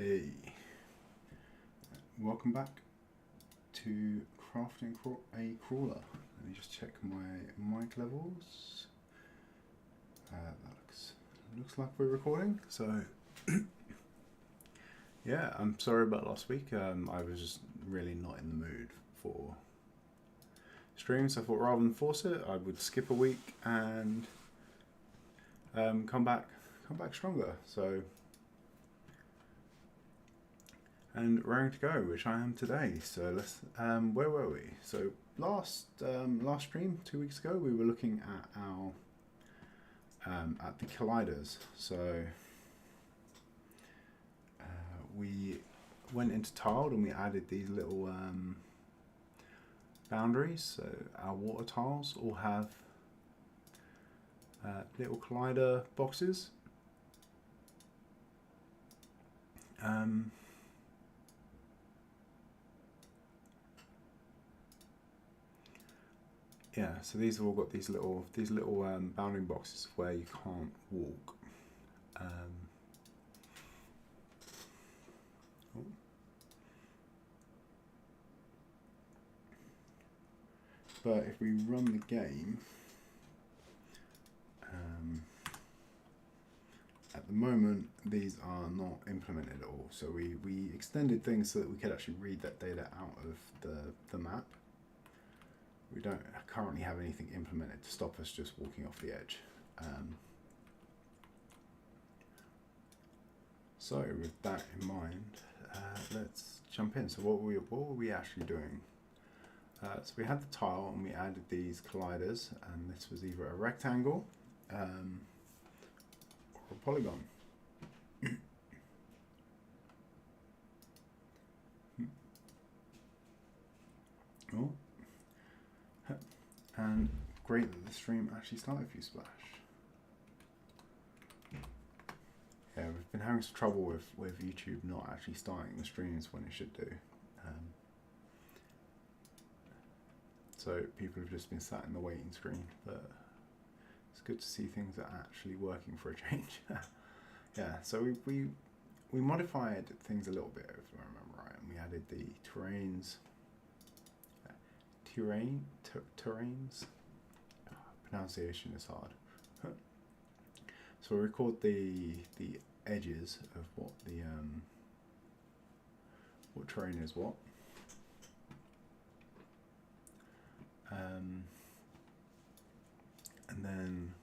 Hey, welcome back to crafting a crawler. Let me just check my mic levels. That looks like we're recording. So yeah, I'm sorry about last week. I was just really not in the mood for streams. I thought rather than force it, I would skip a week and come back stronger. So. And raring to go, which I am today. So let's. Where were we? So last stream 2 weeks ago, we were looking at our at the colliders. So we went into tiled and we added these little boundaries. So our water tiles all have little collider boxes. Yeah, so these have all got these little bounding boxes where you can't walk. But if we run the game, at the moment these are not implemented at all. So we extended things so that we could actually read that data out of the map. We don't currently have anything implemented to stop us just walking off the edge. So with that in mind, let's jump in. So what were we actually doing? So we had the tile and we added these colliders, and this was either a rectangle or a polygon. Oh. And great that the stream actually started for you, Splash. Yeah, we've been having some trouble with YouTube not actually starting the streams when it should do. So people have just been sat in the waiting screen, but it's good to see things are actually working for a change. Yeah, so we modified things a little bit, if I remember right, and we added the terrains. Terrains. Pronunciation is hard. So we record the edges of what the what terrain is what. And then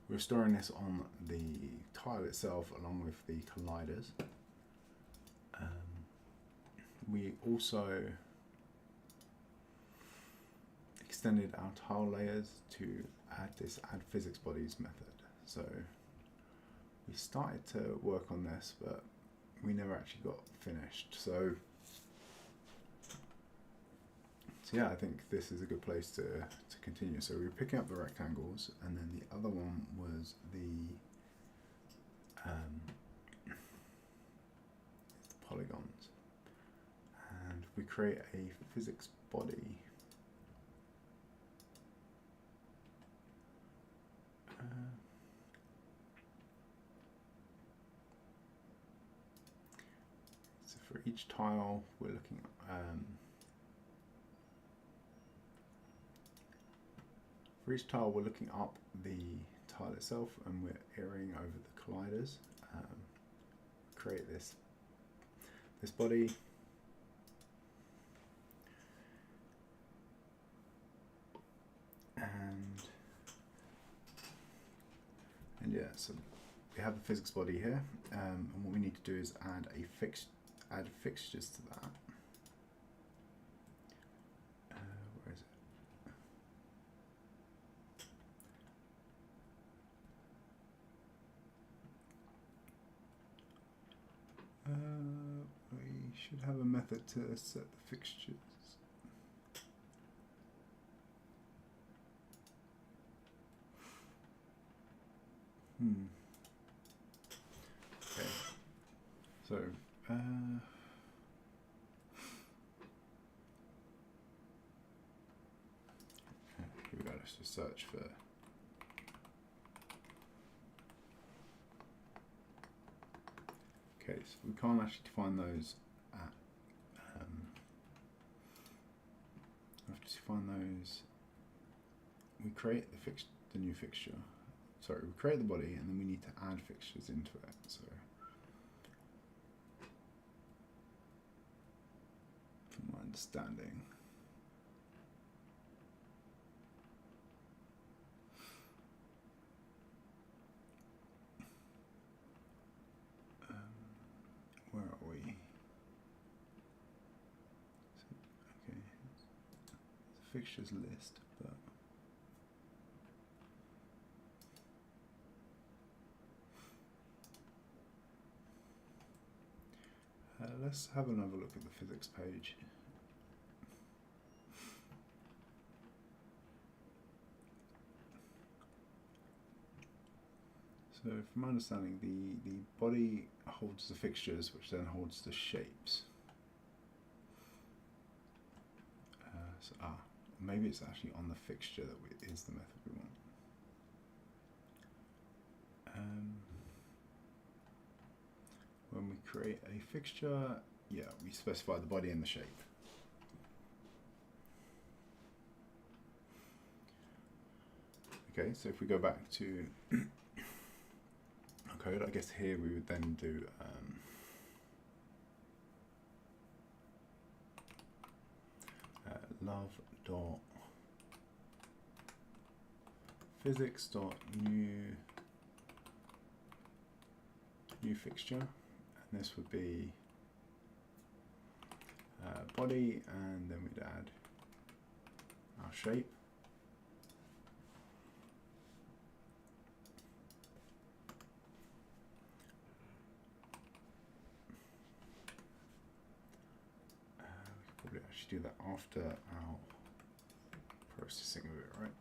we're storing this on the tile itself along with the colliders. We also extended our tile layers to add this add physics bodies method. So we started to work on this, but we never actually got finished. So yeah, I think this is a good place to continue. So we were picking up the rectangles, and then the other one was the polygons, and we create a physics body. So for each tile, we're looking at for each tile, we're looking up the tile itself, and we're airing over the colliders. Create this body. And yeah, so we have the physics body here, and what we need to do is add fixtures to that. Where is it? We should have a method to set the fixtures. Okay. So here we go. Let's just search for. Okay, so we can't actually define those at, we have to define those, we create the new fixture, sorry, we create the body and then we need to add fixtures into it, so from my understanding, where are we? So, okay, it's a fixtures list, but let's have another look at the physics page. So from my understanding, the body holds the fixtures, which then holds the shapes. Maybe it's actually on the fixture that is the method we want. When we create a fixture, yeah, we specify the body and the shape. Okay, so if we go back to our code, I guess here we would then do love dot physics dot new fixture, and this would be body, and then we'd add our shape. We could probably actually do that after our processing of it, right?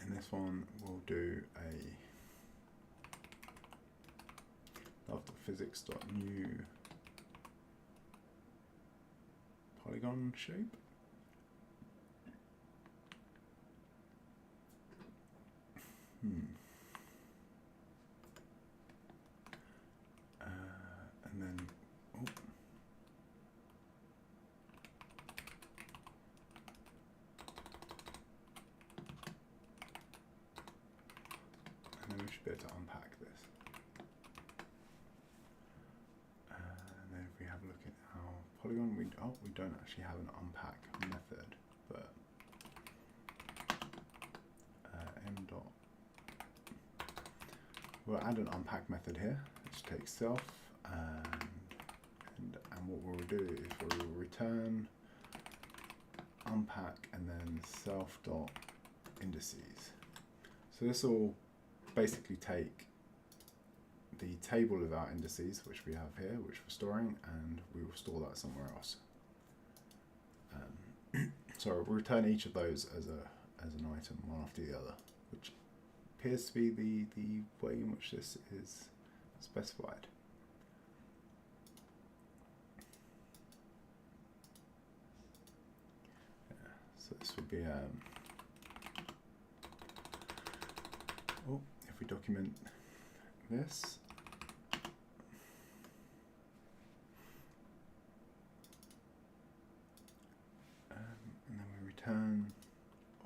In this one, we'll do a love.physics.new polygon shape. And then, and then we should be able to unpack this. And then if we have a look at our polygon, we don't actually have an unpack method, but we'll add an unpack method here, which takes self, and what we'll do is we'll return unpack and then self dot indices. So this will basically take the table of our indices, which we have here, which we're storing, and we will store that somewhere else. So we'll return each of those as an item, one after the other, which appears to be the way in which this is specified. Yeah, so this would be if we document this, and then we return,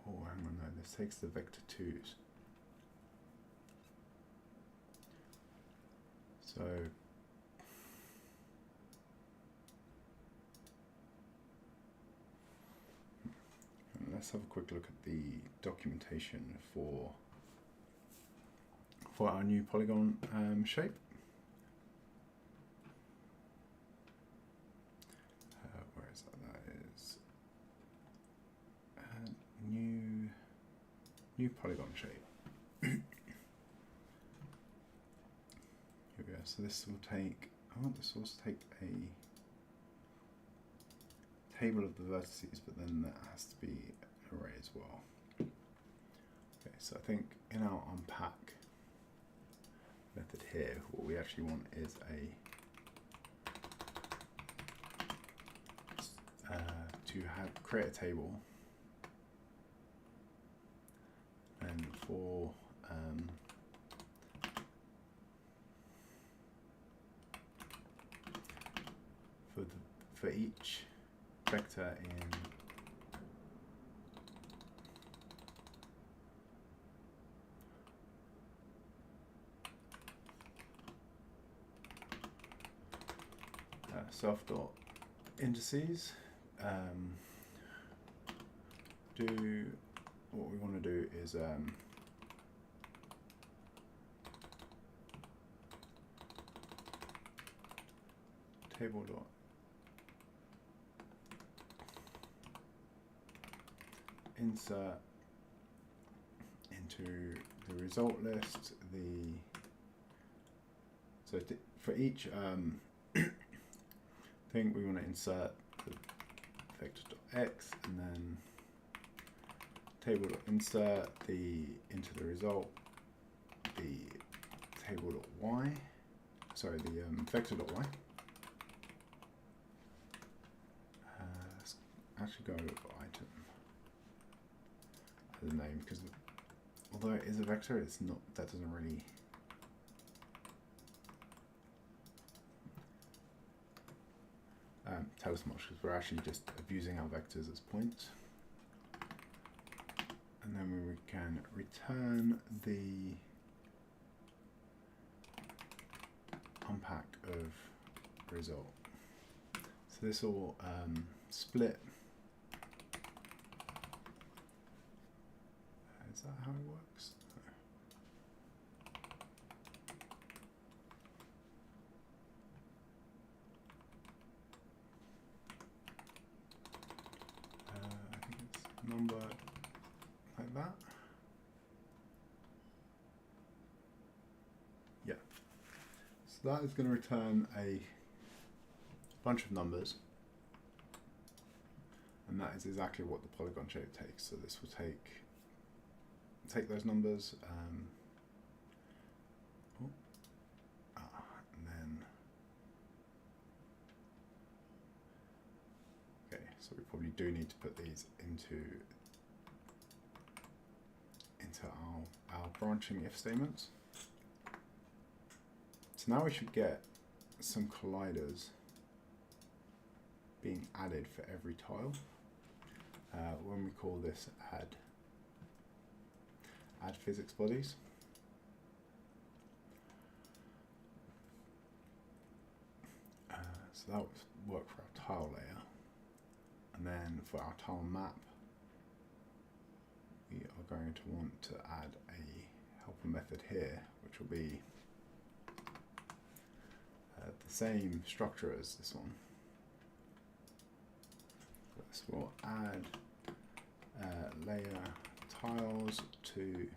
hang on, no, this takes the vector 2s. So let's have a quick look at the documentation for our new polygon shape. Where is that? That is new polygon shape. Here we go. So this will take. I want this will also take a table of the vertices, but then that has to be an array as well. Okay, so I think in our unpack method here, what we actually want is to create a table, and for for each vector in self dot indices, what we want to do is table dot insert into the result list for each thing we want to insert the vector.x, and then table.insert into the result the table.y, sorry, the vector.y. Let's actually go with item as a name, because although it is a vector, it's not, that doesn't really tell us much, because we're actually just abusing our vectors as points. And then we can return the unpack of result. So this will split. Is that how it works? I think it's number like that. Yeah. So that is going to return a bunch of numbers, and that is exactly what the polygon shape takes. So this will take those numbers, and then okay. So we probably do need to put these into our branching if statements. So now we should get some colliders being added for every tile when we call this add physics bodies. So that would work for our tile layer, and then for our tile map we are going to want to add a helper method here, which will be the same structure as this one. So we'll add layer tiles to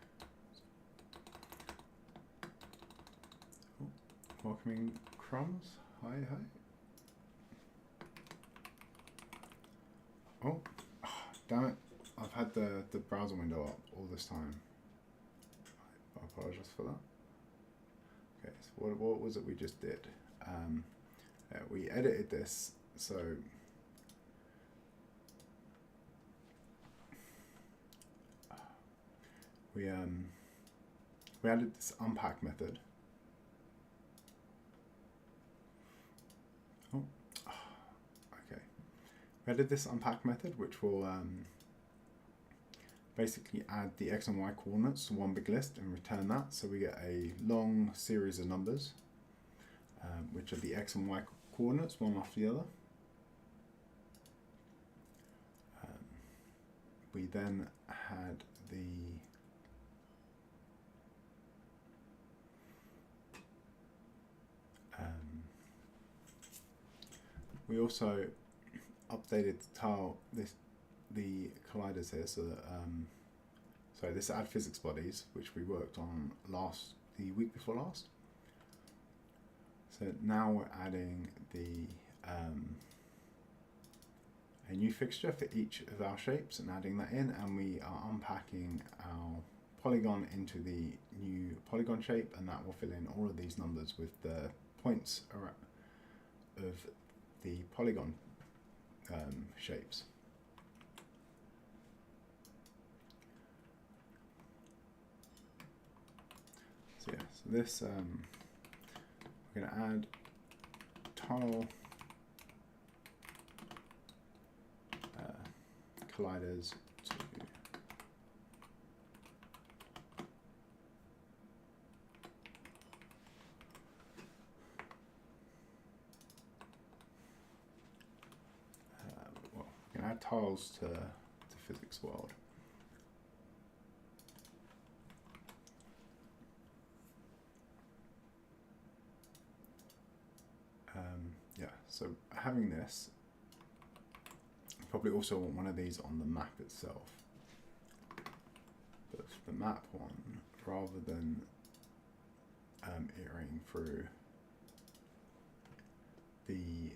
welcoming crumbs. Hi. Oh, damn it. I've had the browser window up all this time. I apologize for that. Okay, so what was it we just did? We edited this, so we added this unpack method. Oh, okay. We added this unpack method, which will basically add the x and y coordinates to one big list and return that. So we get a long series of numbers, which are the x and y coordinates, one after the other. We then had we also updated the colliders here, so that sorry, this add physics bodies, which we worked on the week before last. So now we're adding a new fixture for each of our shapes and adding that in, and we are unpacking our polygon into the new polygon shape, and that will fill in all of these numbers with the points of the polygon shapes. this, we're going to add tile colliders to well, we can add tiles to physics world. Yeah, so having this, you probably also want one of these on the map itself. But for the map one, rather than iterating through the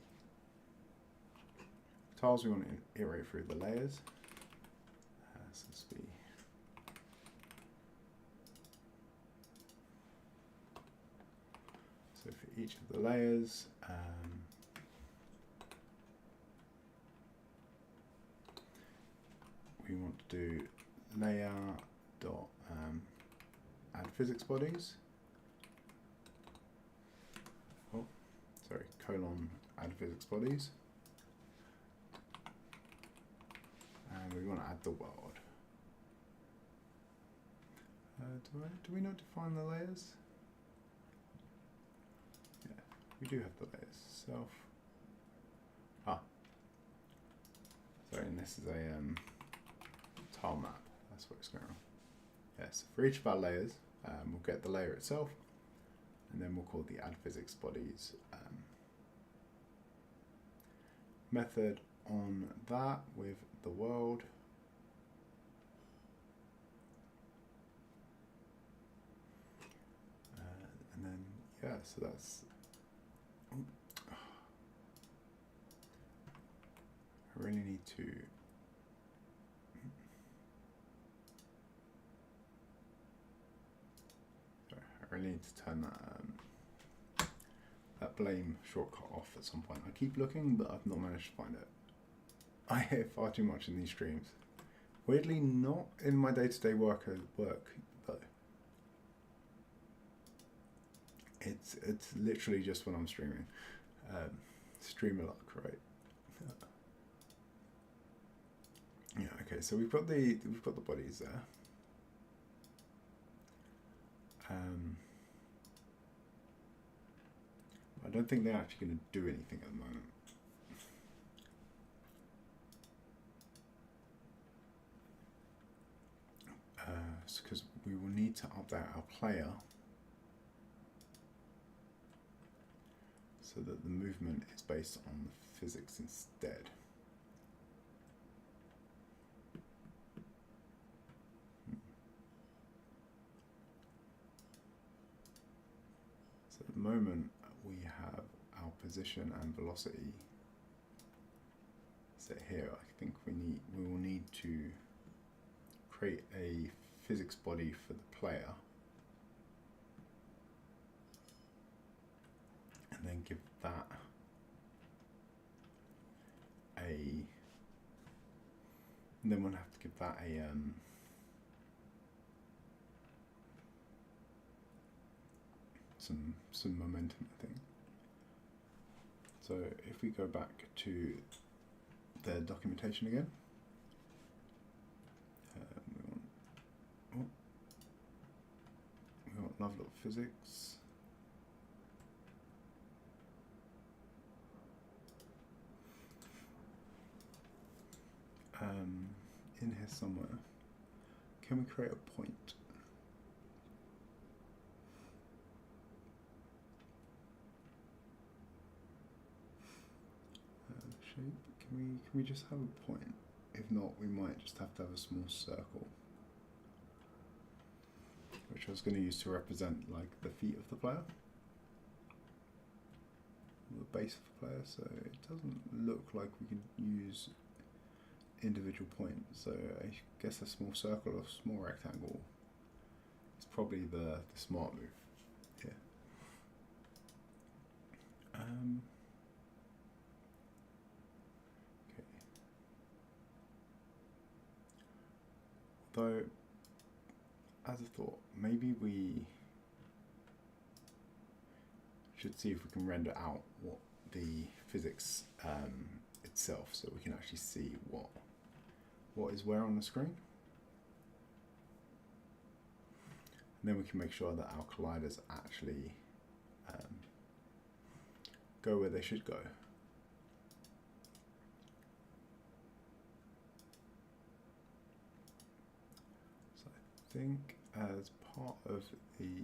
tiles, we want to iterate through the layers. So this be so for each of the layers, we want to do layer dot add physics bodies. Oh, sorry, colon add physics bodies, and we want to add the world. Do we not define the layers? Yeah, we do have the layers. Self. Ah, sorry, and this is a tile map. That's what's going on. Yes, for each of our layers, we'll get the layer itself, and then we'll call the add physics bodies method on that with the world. And then, yeah, so that's, I really need to, I really need to turn that blame shortcut off at some point. I keep looking, but I've not managed to find it. I hear far too much in these streams. Weirdly, not in my day-to-day work though. It's literally just when I'm streaming. Streamer luck, right? Yeah. Okay. So we've got the bodies there. I don't think they're actually going to do anything at the moment. Because we will need to update our player so that the movement is based on the physics instead. So at the moment we have our position and velocity set here. I think we will need to create a physics body for the player and then give that and then we'll have to give that a some momentum, I think. So if we go back to the documentation again, we want level of physics. In here somewhere, can we create a point? Shape. Can we just have a point? If not, we might just have to have a small circle, which I was going to use to represent like the feet of the player, the base of the player. So it doesn't look like we can use individual points. So I guess a small circle or small rectangle is probably the smart move here. Okay. Though, as a thought, maybe we should see if we can render out what the physics itself, so we can actually see what is where on the screen. And then we can make sure that our colliders actually go where they should go. So I think as part of the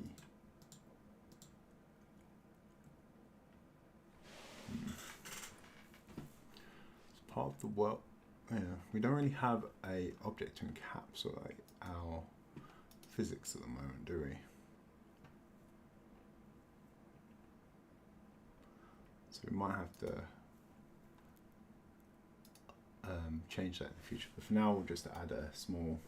world, we don't really have a object to encapsulate our physics at the moment, do we? So we might have to change that in the future. But for now, we'll just add a small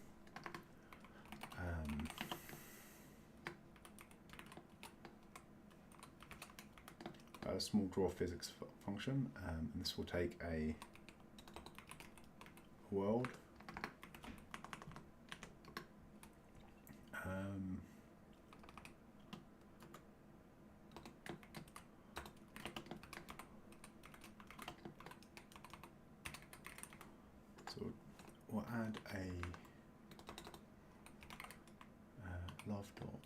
draw physics function, and this will take a world, so we'll add a love dot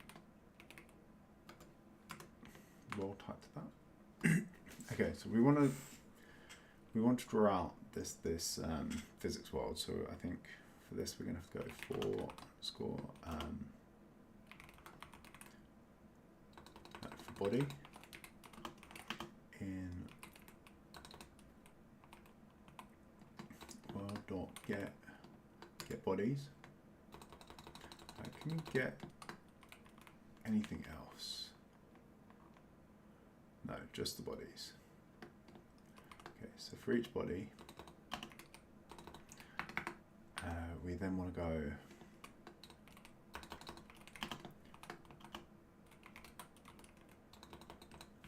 world type to that. Okay, so we want to draw out this physics world. So I think for this we're going to have to go for underscore for body in world dot get bodies. Can we get anything else? No, just the bodies. Okay, so for each body, we then want to go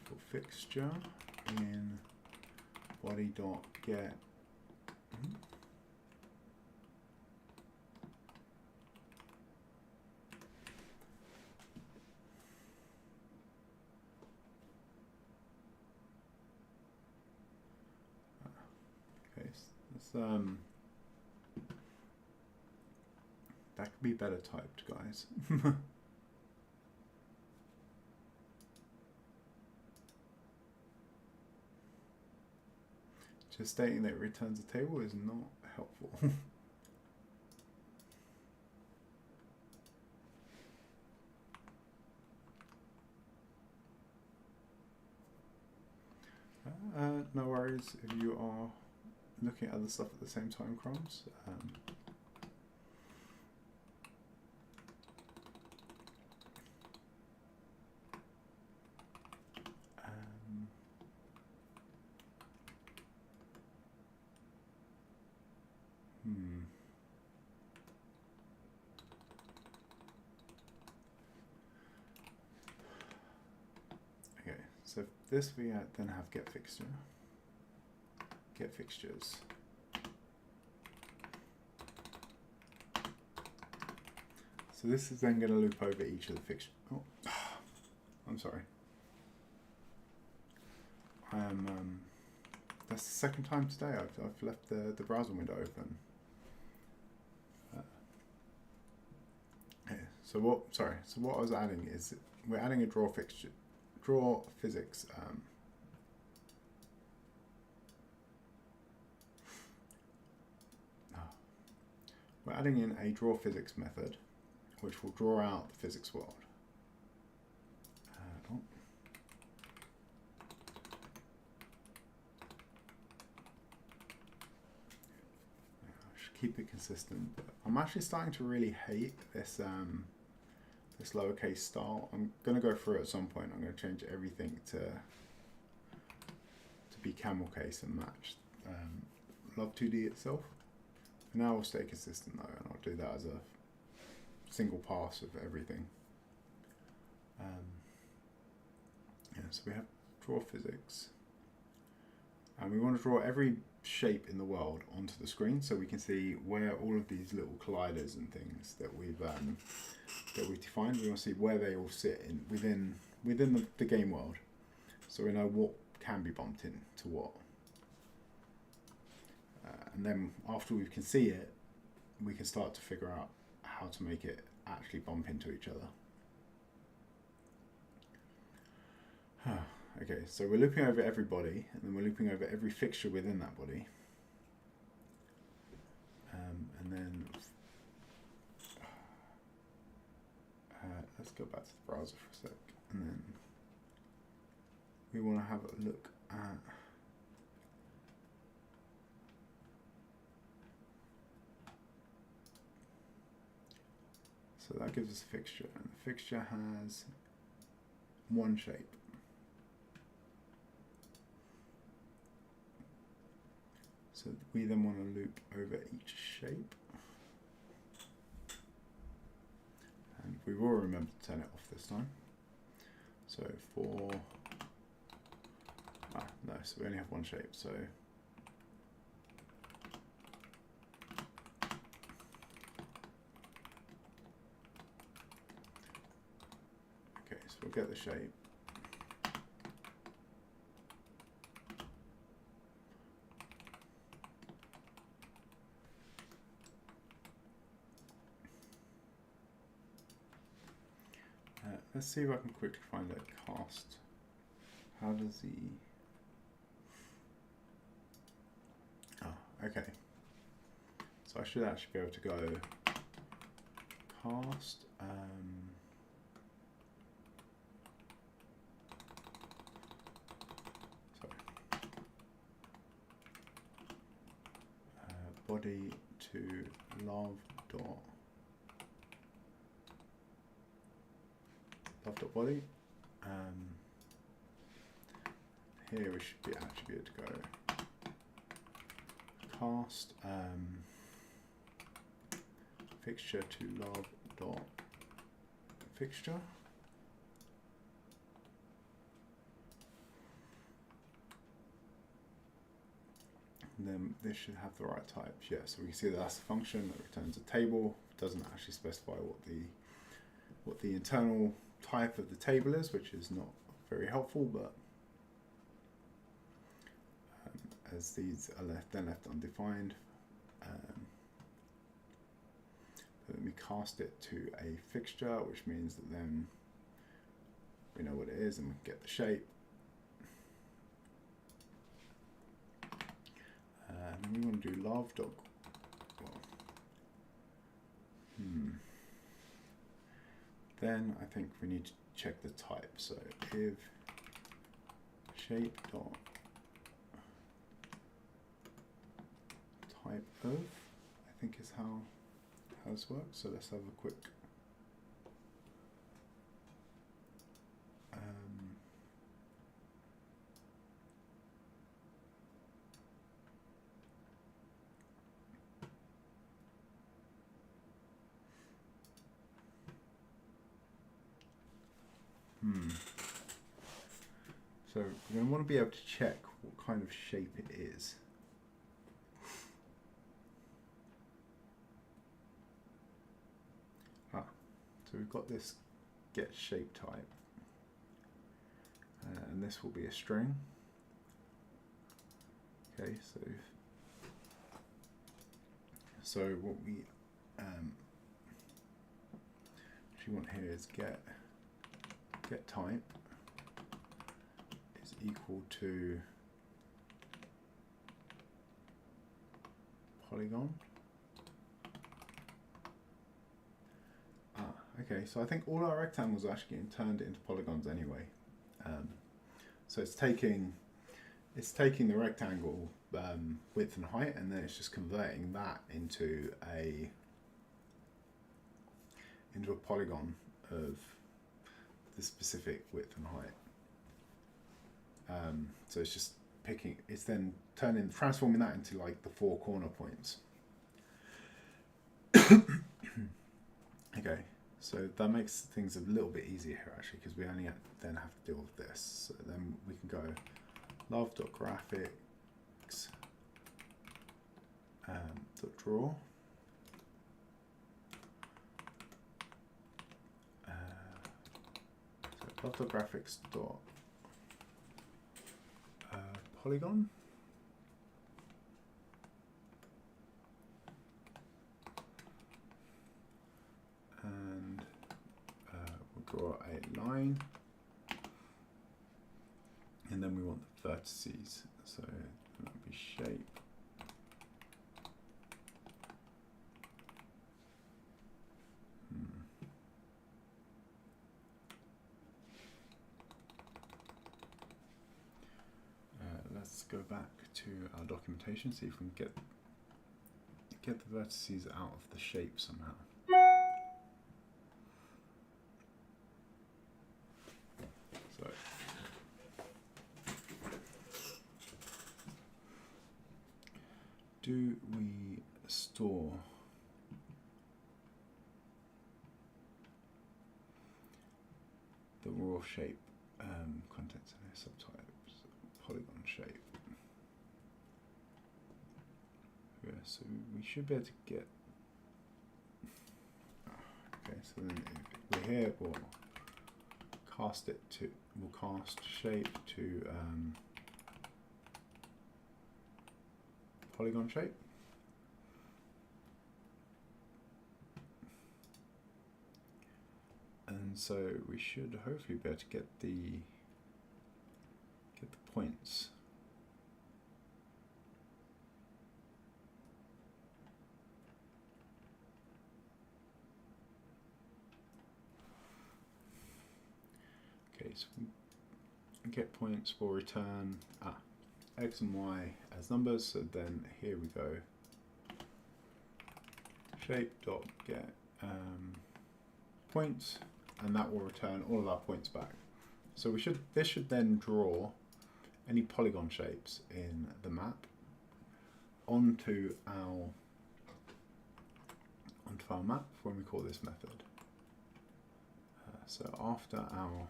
for fixture in body dot get that could be better typed, guys. Just stating that it returns a table is not helpful. No worries if you are looking at other stuff at the same time, Crumbs. Okay, so this we then have get fixture. Get fixtures. So this is then going to loop over each of the fixtures. Oh, I'm sorry. I am. That's the second time today I've left the browser window open. Okay, so what? Sorry. So what I was adding is we're adding a draw fixture, draw physics. We're adding in a draw physics method, which will draw out the physics world. I should keep it consistent. But I'm actually starting to really hate this this lowercase style. I'm going to go through it at some point. I'm going to change everything to be camel case and match Love 2D itself. For now, I'll stay consistent though, and I'll do that as a single pass of everything. Yeah, so we have draw physics, and we want to draw every shape in the world onto the screen, so we can see where all of these little colliders and things that we've defined. We want to see where they all sit within the game world. so we know what can be bumped into what. And then after we can see it, we can start to figure out how to make it actually bump into each other. Okay, so we're looping over every body, and then we're looping over every fixture within that body. And then let's go back to the browser for a sec. And then we want to have a look at so that gives us a fixture, and the fixture has one shape. So we then want to loop over each shape. And we will remember to turn it off this time. So for, no, so we only have one shape. So okay, so we'll get the shape. Let's see if I can quickly find a cast. How does he? Oh, okay. So I should actually be able to go cast. Sorry. Body to love dot. Love.body. Here we should be actually be able to go cast fixture to love dot fixture. And then this should have the right types. Yeah, so we can see that that's a function that returns a table. Doesn't actually specify what the internal type of the table is, which is not very helpful, but as these are left undefined, then we cast it to a fixture, which means that then we know what it is and we can get the shape. And then we want to do love dot. Then I think we need to check the type. So if shape dot type of, I think is how this works. So let's have a quick So we're going to want to be able to check what kind of shape it is. So we've got this get shape type, and this will be a string. Okay, so what we actually want here is get type is equal to polygon. Okay, so I think all our rectangles are actually getting turned into polygons anyway. So it's taking the rectangle width and height, and then it's just converting that into a polygon of the specific width and height. So it's just it's then transforming that into like the 4 corner points. Okay, so that makes things a little bit easier here actually, because we only then have to deal with this. So then we can go love.graphics .draw. So love.graphics polygon. And we'll draw a line. And then we want the vertices. So that would be shape. Let's go back to our documentation, see if we can get the vertices out of the shape somehow. So do we store the raw shape contents in here, subtypes, polygon shape? Yeah, so we should be able to get. Okay, so then if we're here, we'll cast it to. We'll cast shape to polygon shape. And so we should hopefully be able to get the points. Okay, so we get points for return x and y as numbers. So then here we go. Shape dot get points, and that will return all of our points back. So this should then draw any polygon shapes in the map onto our map when we call this method. So after our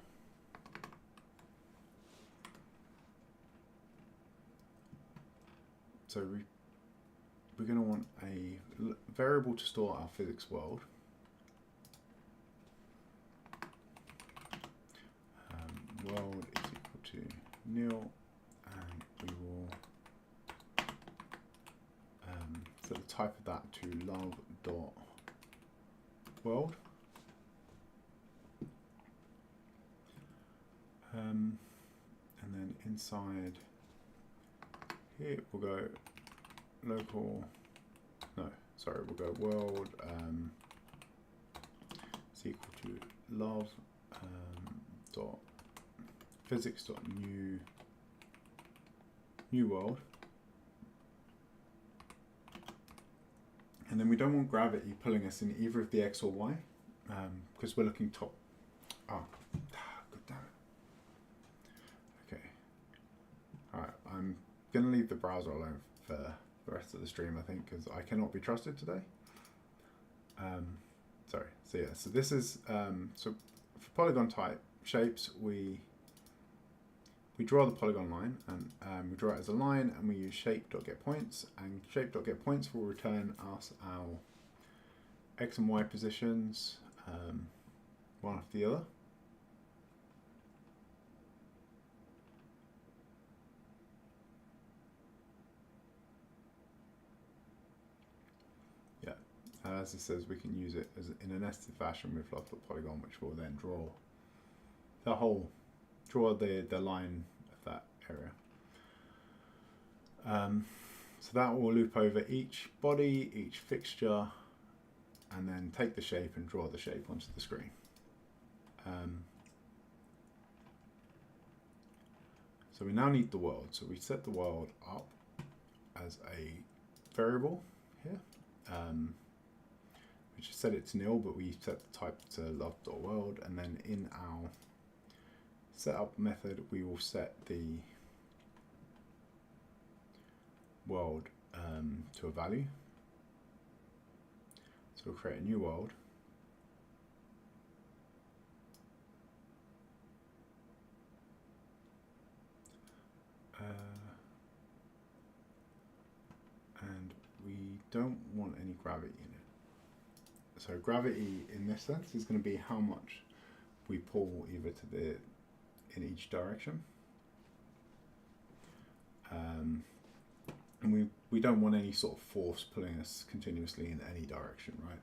we're going to want a variable to store our physics world. World is equal to nil, and we will set the type of that to love.world. And then inside here we'll go local, we'll go world is equal to love dot physics dot new world, and then we don't want gravity pulling us in either of the x or y because we're looking top. God damn it. Okay. Alright, I'm going to leave the browser alone for the rest of the stream, I think, because I cannot be trusted today. Sorry. So yeah, so this is, so for polygon type shapes, we draw the polygon line, and we draw it as a line, and we use shape.getPoints, and shape.getPoints will return us our x and y positions, one after the other. Yeah, as it says, we can use it as in a nested fashion with love.polygon, which will then draw the line of that area. So that will loop over each body, each fixture, and then take the shape and draw the shape onto the screen. So we now need the world. So we set the world up as a variable here. We just set it to nil, but we set the type to love.world, and then in our setup method we will set the world to a value. So we'll create a new world. And we don't want any gravity in it. So gravity in this sense is going to be how much we pull either to in each direction. And we don't want any sort of force pulling us continuously in any direction, right?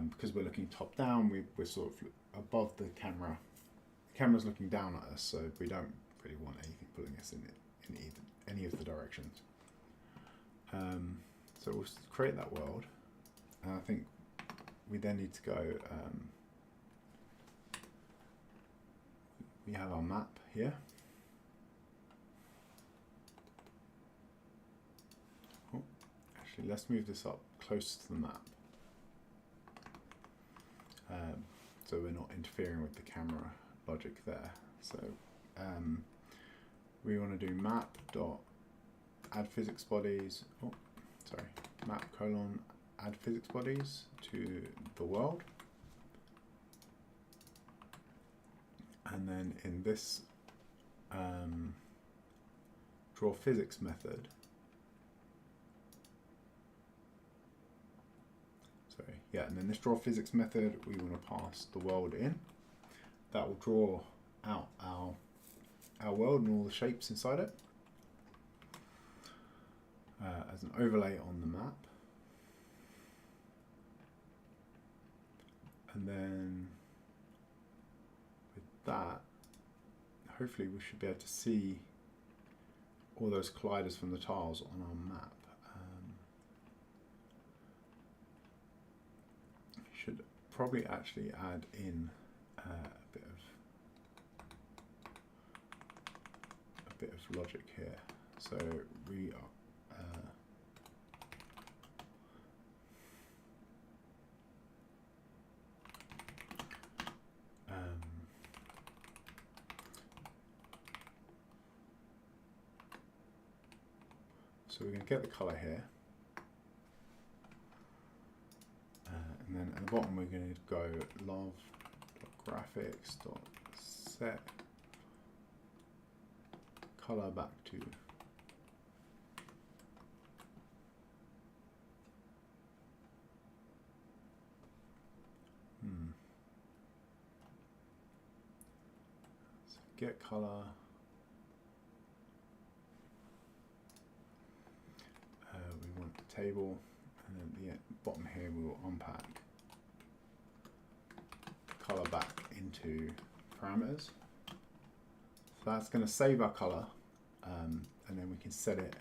Because we're looking top down, we're sort of above the camera. The camera's looking down at us, so we don't really want anything pulling us in any of the directions. So we'll create that world, and I think we then need to go, we have our map here. Oh, actually, let's move this up close to the map, so we're not interfering with the camera logic there. So we want to do map dot add physics bodies. Oh, sorry, map colon add physics bodies to the world, and then in this draw physics method. Sorry, yeah, and then this draw physics method we want to pass the world in. That will draw out our world and all the shapes inside it as an overlay on the map. And then with that, hopefully we should be able to see all those colliders from the tiles on our map. Should probably actually add in a bit of logic here. So we are so we're going to get the color here, and then at the bottom we're going to go love.graphics.set color back to so get color. We want the table, and then the bottom here we will unpack color back into parameters. So that's going to save our color, and then we can set it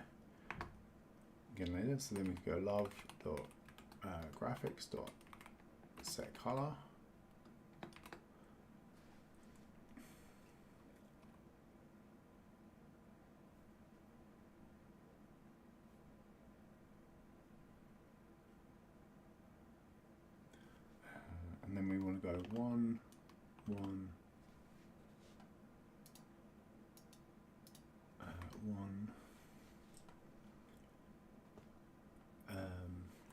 again later. So then we can go love.graphics.set color. And then we want to go 1, 1, 1,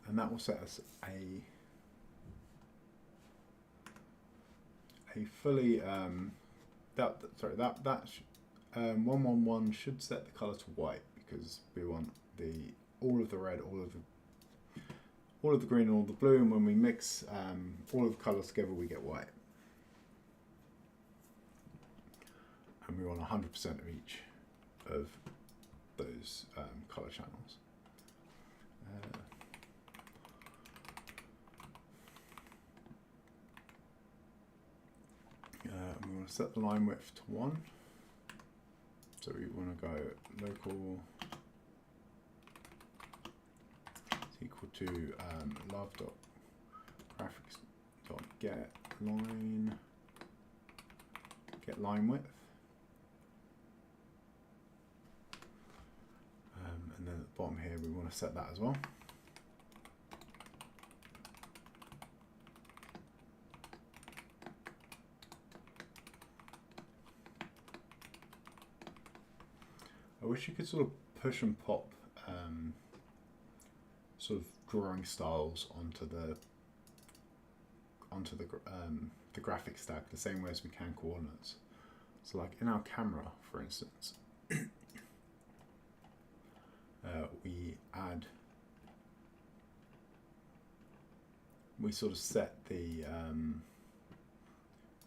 and that will set us a fully 111 should set the color to white, because we want all of the red, all of the green, all of the blue, and when we mix all of the colors together we get white. And we want 100% of each of those color channels. We want to set the line width to 1. So we want to go local is equal to love.graphics.get line width. And then at the bottom here we want to set that as well. I wish you could sort of push and pop sort of drawing styles onto the graphic stack the same way as we can coordinates. So like in our camera, for instance, we sort of set the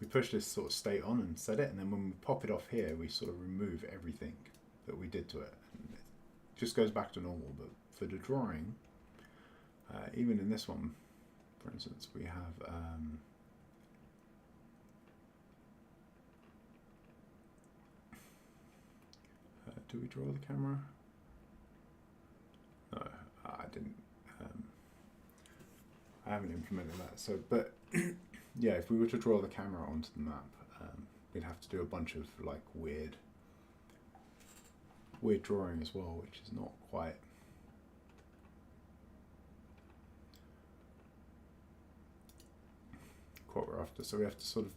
we push this sort of state on and set it, and then when we pop it off here we sort of remove everything that we did to it just goes back to normal. But for the drawing, even in this one, for instance, we have do we draw the camera? No, I didn't. I haven't implemented that. So, but yeah, if we were to draw the camera onto the map, we'd have to do a bunch of like weird drawing as well, which is not quite what we're after. So we have to sort of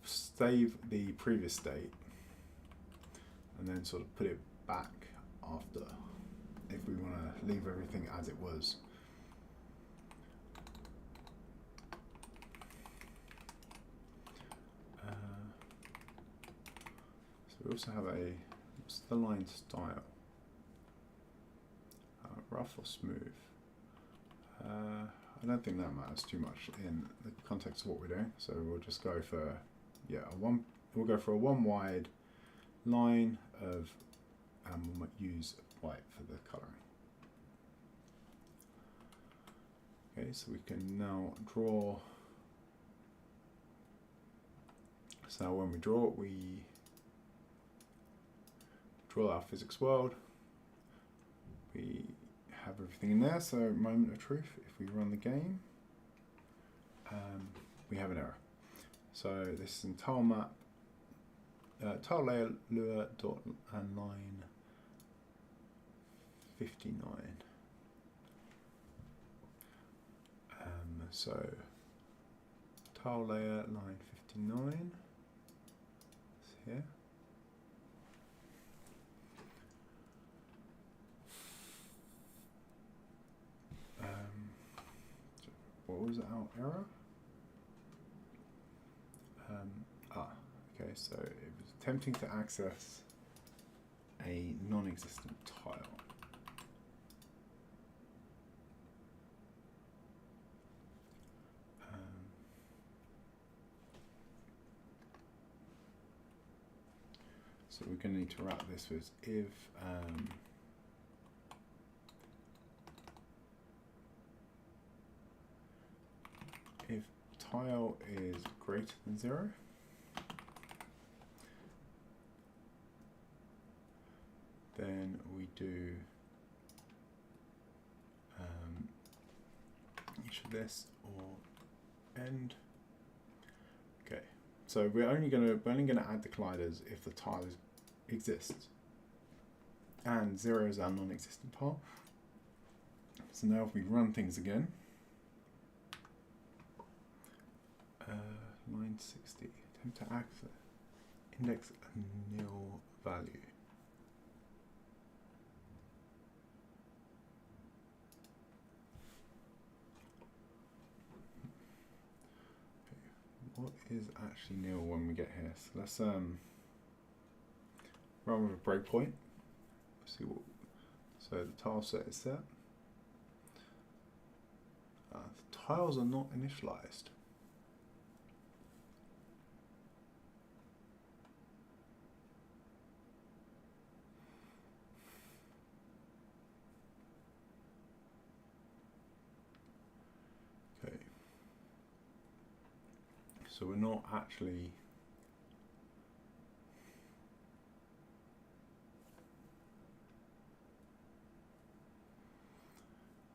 save the previous state and then sort of put it back after if we want to leave everything as it was. So we also have what's the line style? Rough or smooth? I don't think that matters too much in the context of what we're doing. So we'll just go for we'll go for a one wide line of, and we'll use white for the colouring. Okay, so we can now draw. So when we draw our physics world. We have everything in there. So moment of truth, if we run the game, we have an error. So this is in tile map, tile layer lure dot and line 59. So tile layer line 59 is here. What was our error? Okay, so it was attempting to access a non-existent tile. So we're going to need to wrap this with if tile is greater than 0, then we do each of this or end. Okay, so we're only gonna add the colliders if the tile exists, and 0 is our non-existent tile. So now if we run things again. Line 60, attempt to access, index a nil value. Okay. What is actually nil when we get here? So let's run with a breakpoint. See what. So the tile set is set. The tiles are not initialized. So we're not actually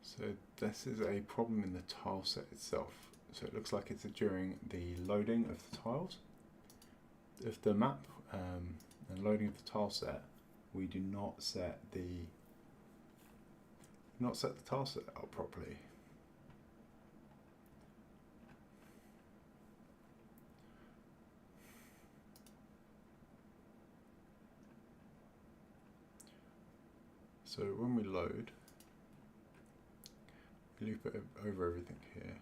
so this is a problem in the tile set itself. So it looks like it's during the loading of the tiles. If the map and loading of the tile set, we do not set the tile set up properly. So when we load, we loop it over everything here.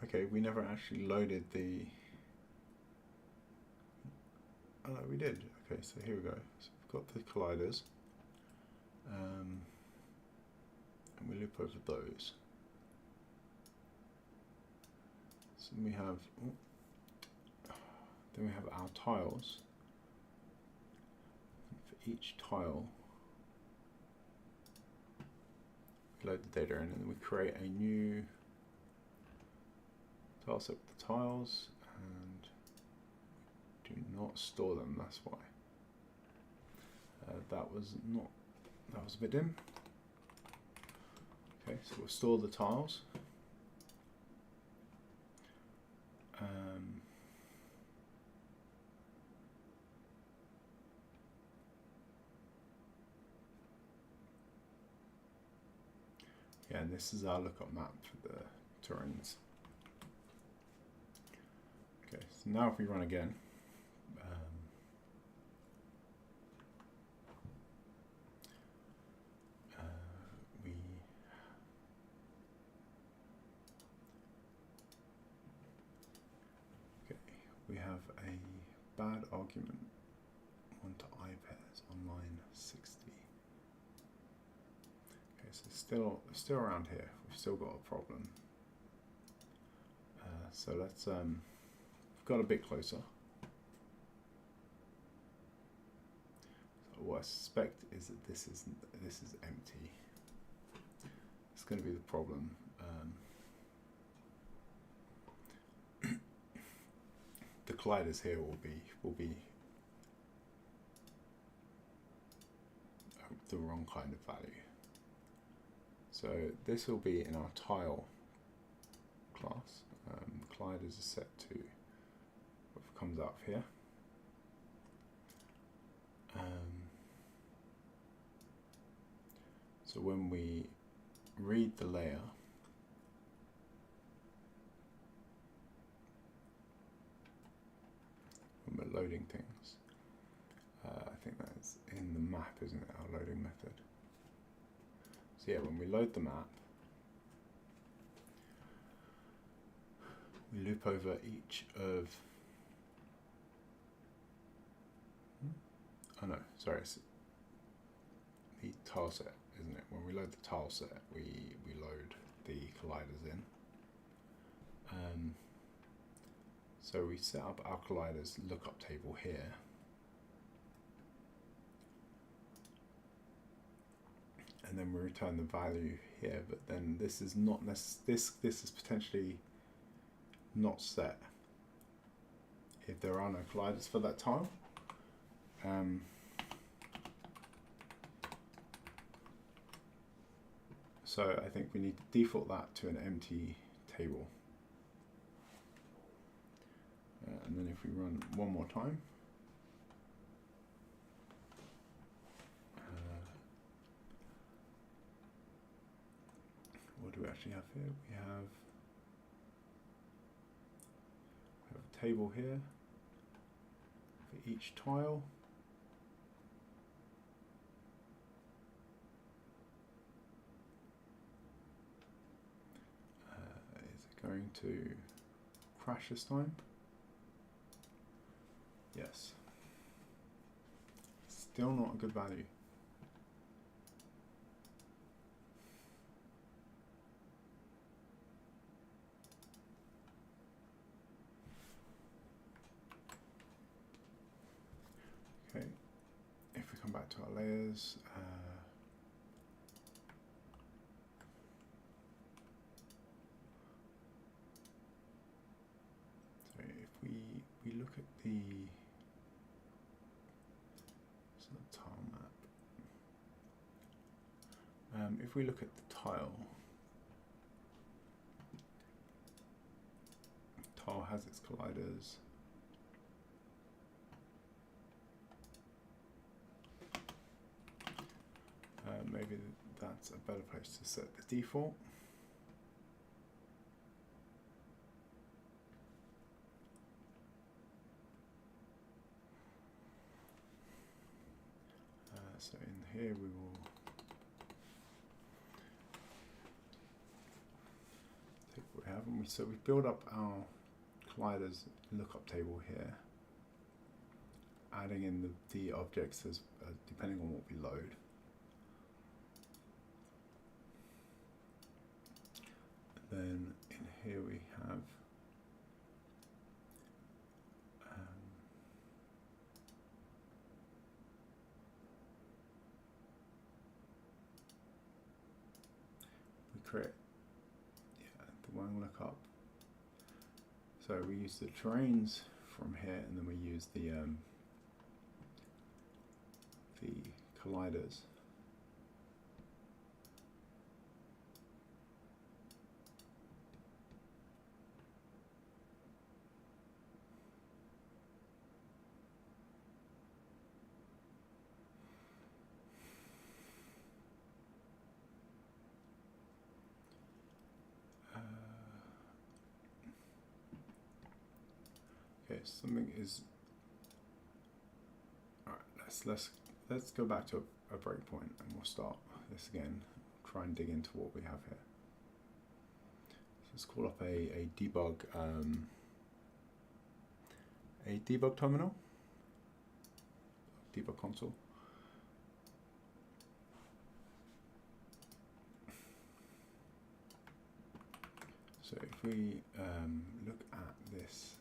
Okay, we never actually loaded the. Oh no, we did. Okay, so here we go. So we've got the colliders, and we loop over those. So then we have our tiles. each tile, load the data in, and then we create a new tile set with the tiles, and do not store them. That's why. That was a bit dim. Okay, so we'll store the tiles. Yeah, and this is our lookup map for the terrains. Okay, so now if we run again, we have a bad argument, 1 to I pairs on line 60. Okay, so still around here. We've still got a problem. So let's we've got a bit closer. So what I suspect is that this is empty. It's going to be the problem. The colliders here will be the wrong kind of value. So this will be in our tile class. Colliders are set to what comes out of here. So when we read the layer, when we're loading things, I think that's in the map, isn't it, our loading method. So yeah, when we load the map, we loop over each of, oh no, sorry, it's the tile set, isn't it? When we load the tile set, we load the colliders in. So we set up our colliders lookup table here. And then we return the value here, but then this is not this is potentially not set if there are no colliders for that tile. So I think we need to default that to an empty table. And then if we run one more time, what do we actually have here? We have a table here for each tile. Is it going to crash this time? Yes. Still not a good value. Okay, if we come back to our layers, so if we look at the tile map, if we look at the tile has its colliders. Maybe that's a better place to set the default. So in here we will take what we have, and so we build up our colliders lookup table here, adding in the objects as depending on what we load. Then in here we have create the one lookup. So we use the terrains from here, and then we use the colliders. Okay, something is. All right, let's go back to a breakpoint, and we'll start this again. Try and dig into what we have here. So let's call up a debug terminal, debug console. So if we look at this,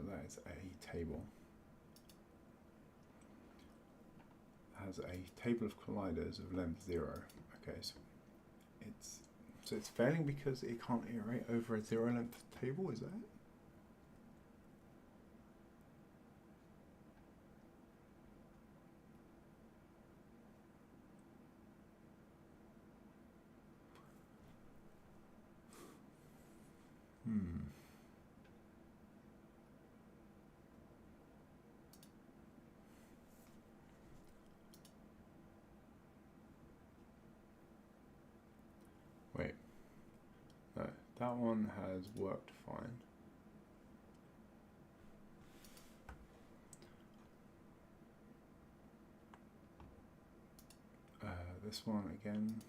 that is a table. It has a table of colliders of length 0. Okay, so it's failing because it can't iterate over a 0 length table. Is that it? Wait, no, that one has worked fine. This one again.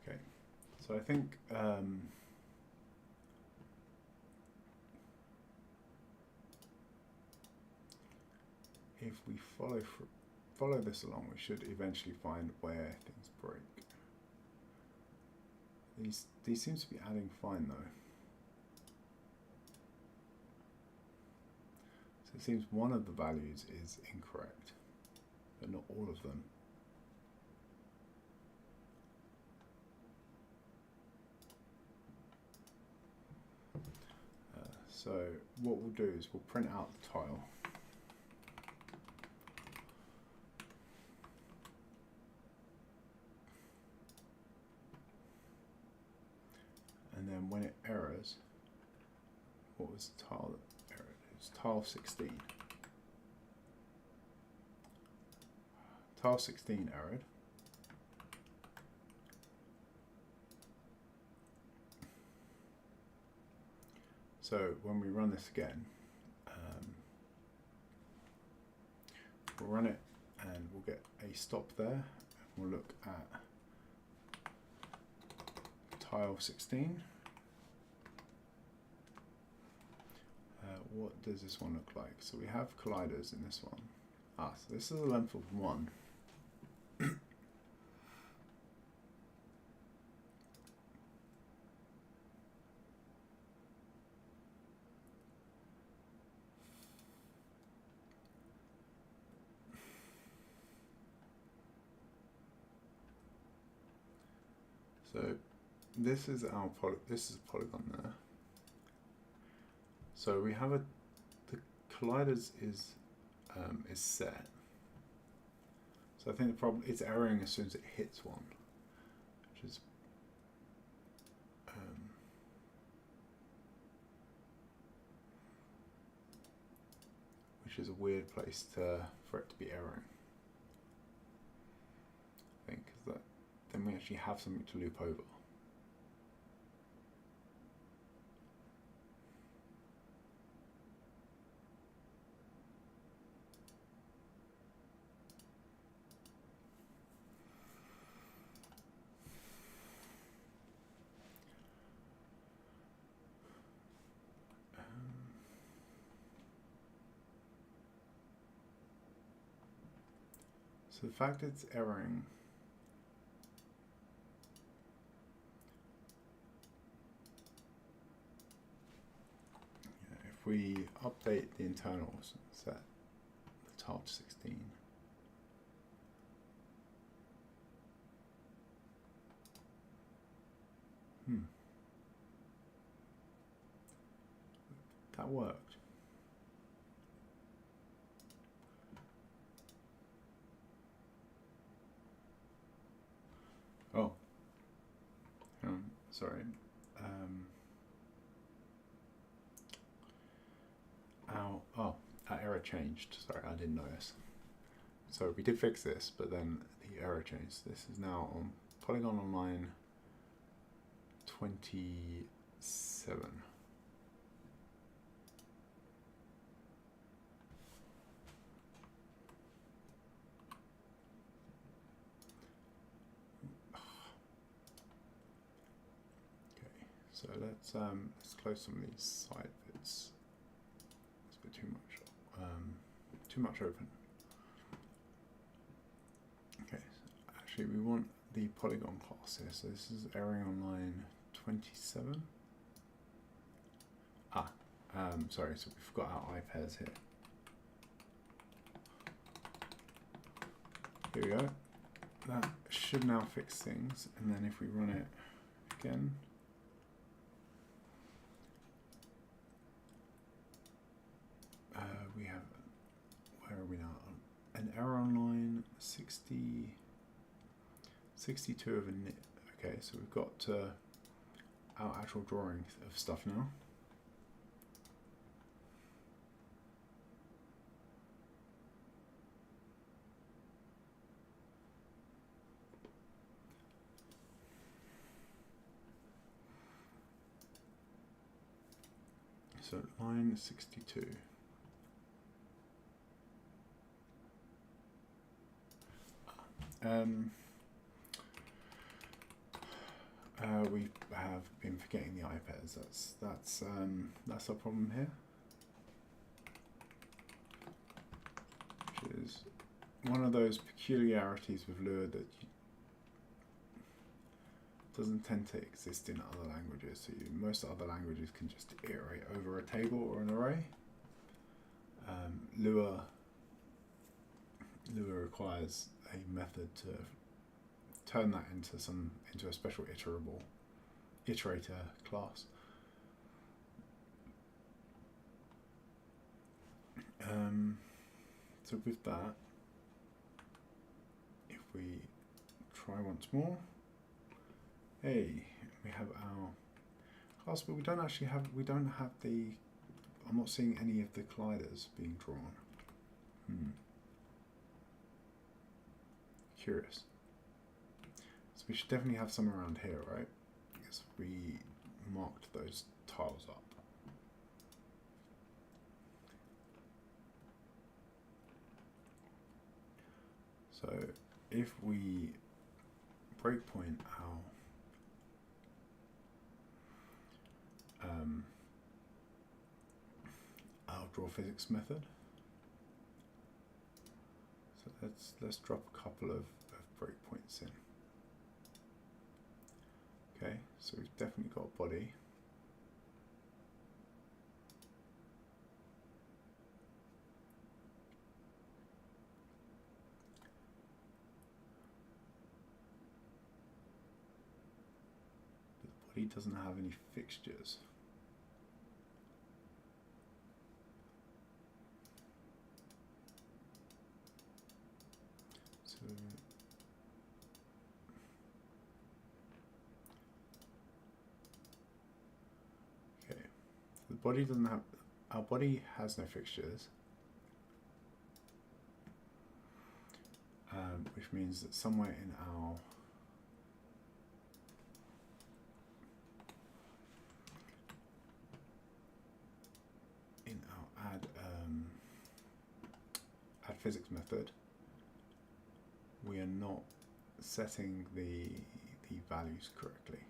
Okay, so I think if we follow this along, we should eventually find where things break. These seem to be adding fine though. So it seems one of the values is incorrect, but not all of them. So what we'll do is we'll print out the tile. And then when it errors, what was the tile that errored? It was tile 16. Tile 16 errored. So when we run this again, we'll run it and we'll get a stop there. We'll look at tile 16. What does this one look like? So we have colliders in this one. So this is a length of 1. So this is our this is a polygon there. So we have the colliders is set. So I think the problem it's erroring as soon as it hits one, which is a weird place for it to be erroring. I think because then we actually have something to loop over. So the fact it's erroring if we update the internals, set the tile to 16. That worked. Oh, sorry. Our error changed. Sorry, I didn't notice. So we did fix this, but then the error changed. This is now on Polygon Online 27. So let's close some of these side bits. It's a bit too much open. Okay, so actually we want the polygon class here. So this is erroring on line 27. Sorry, so we've got our I pairs here. Here we go. That should now fix things, and then if we run it again. We have, where are we now? An error on line 62 of a nit. Okay, so we've got our actual drawing of stuff now. So line 62. We have been forgetting the iPads. That's our problem here, which is one of those peculiarities with Lua that doesn't tend to exist in other languages. So most other languages can just iterate over a table or an array. Lua requires a method to turn that into a special iterator class. So with that, if we try once more, hey, we have our class, but we don't have the, I'm not seeing any of the colliders being drawn. Curious. So we should definitely have some around here, right? Because we marked those tiles up. So if we breakpoint our draw physics method. So let's drop a couple of breakpoints in. Okay, so we've definitely got a body. But the body doesn't have any fixtures. So the body doesn't have, our body has no fixtures, which means that somewhere in our add physics method, we are not setting the values correctly.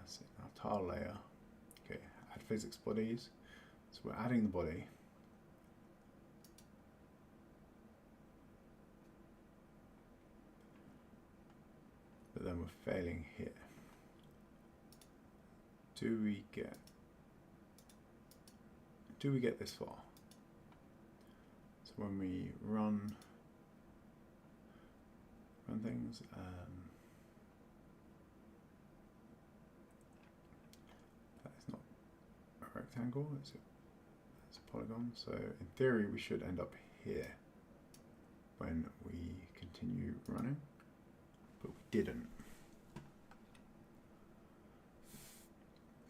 So our tile layer. Okay, add physics bodies. So we're adding the body. But then we're failing here. Do we get do we get this far? So when we run things, that is not a rectangle, it's a polygon. So in theory we should end up here when we continue running, but we didn't.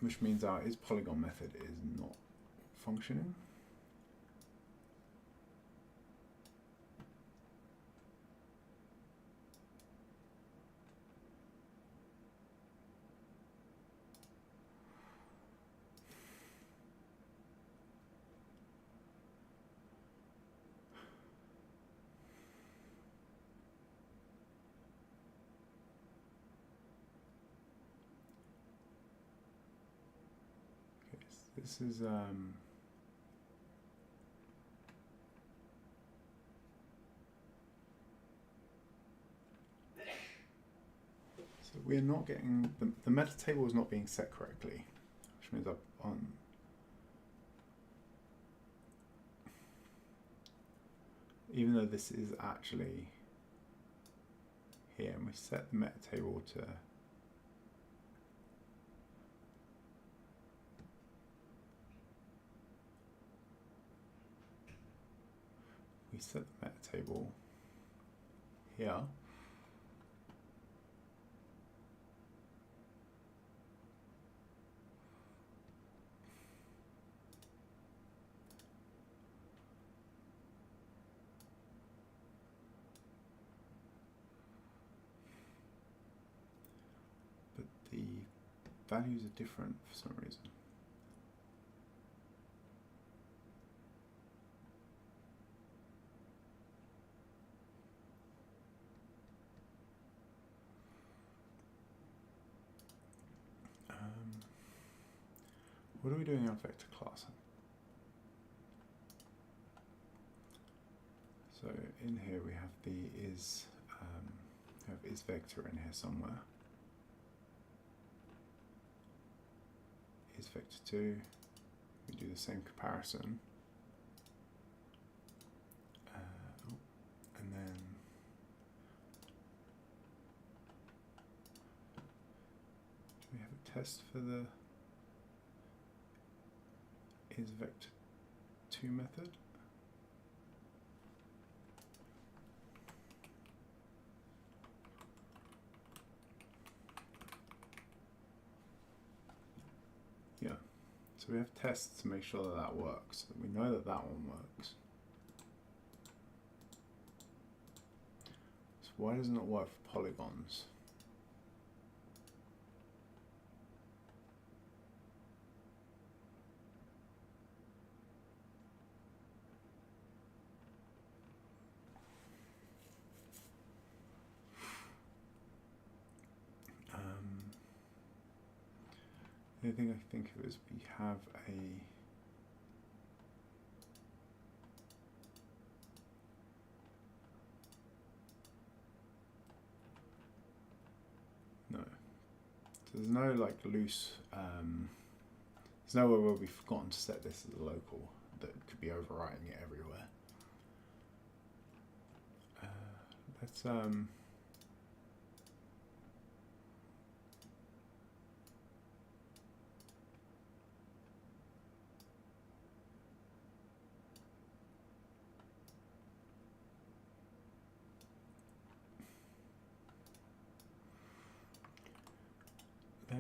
Which means our isPolygon method is not functioning. This is so we're not getting the meta table is not being set correctly, which means even though this is actually here, and we set the meta table to set the meta table here. But the values are different for some reason. What are we doing in our vector class? So in here we have the is vector in here somewhere. Is vector 2. We do the same comparison. And then do we have a test for the is vector 2 method? Yeah, so we have tests to make sure that that works. So we know that that one works. So why doesn't it work for polygons? The thing I think of is we have a no. So there's no like loose. There's nowhere where we've forgotten to set this as a local that could be overwriting it everywhere. Let's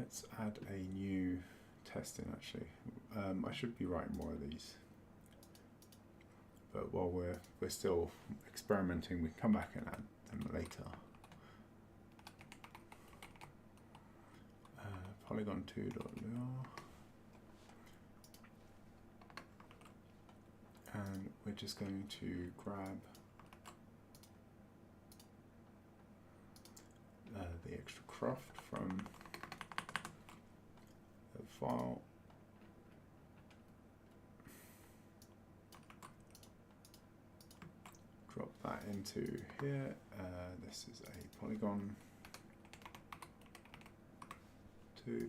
let's add a new test in actually. I should be writing more of these, but while we're still experimenting, we can come back and add them later. Polygon2.lua, and we're just going to grab the extra craft from the file. Drop that into here. This is a polygon 2.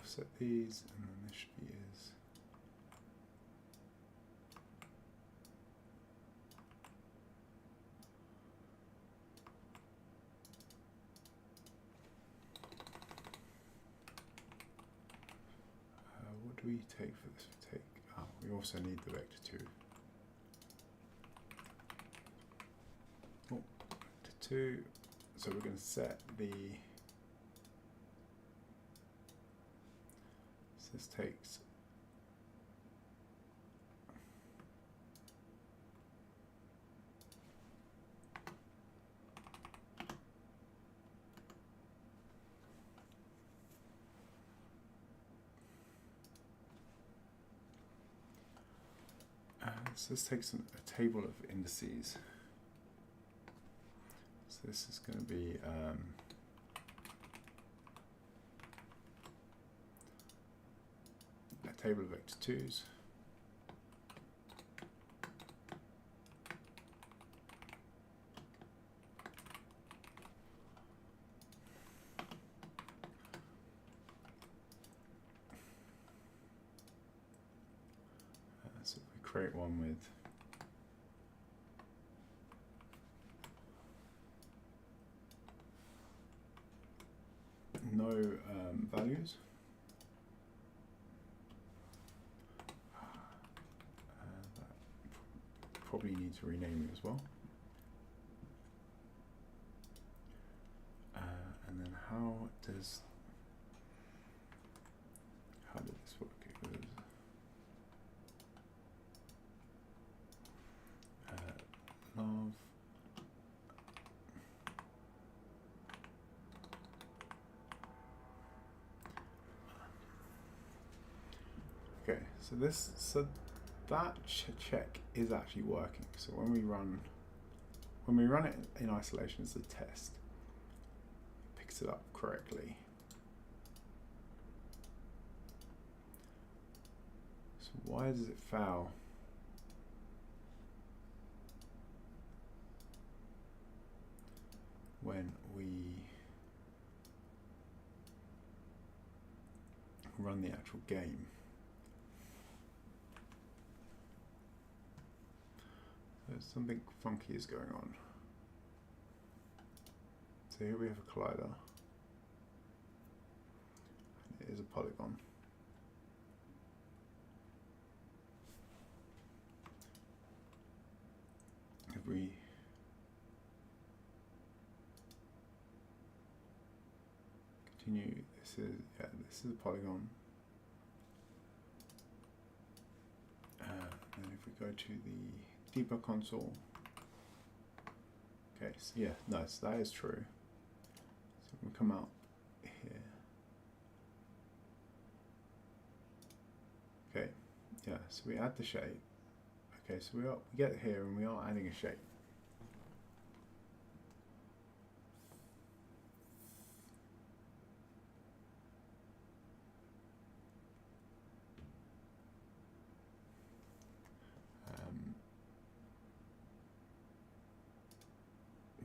offset these, and then this should be is. What do we take for this? We take, we also need the vector 2. Oh, vector 2. So we're going to set the, so this takes so this takes a table of indices. So this is going to be a table of vector 2's. So if we create one with no values, that probably need to rename it as well. And then how did this work? It was love okay, so that check is actually working. So when we run it in isolation as a test, it picks it up correctly. So why does it fail? When we run the actual game. There's something funky is going on. So here we have a collider. It is a polygon. If we continue, this is a polygon. And if we go to the debug console, okay, so yeah, nice, that is true. So we come out here. Okay, yeah, so we add the shape. Okay, so we get here and we are adding a shape.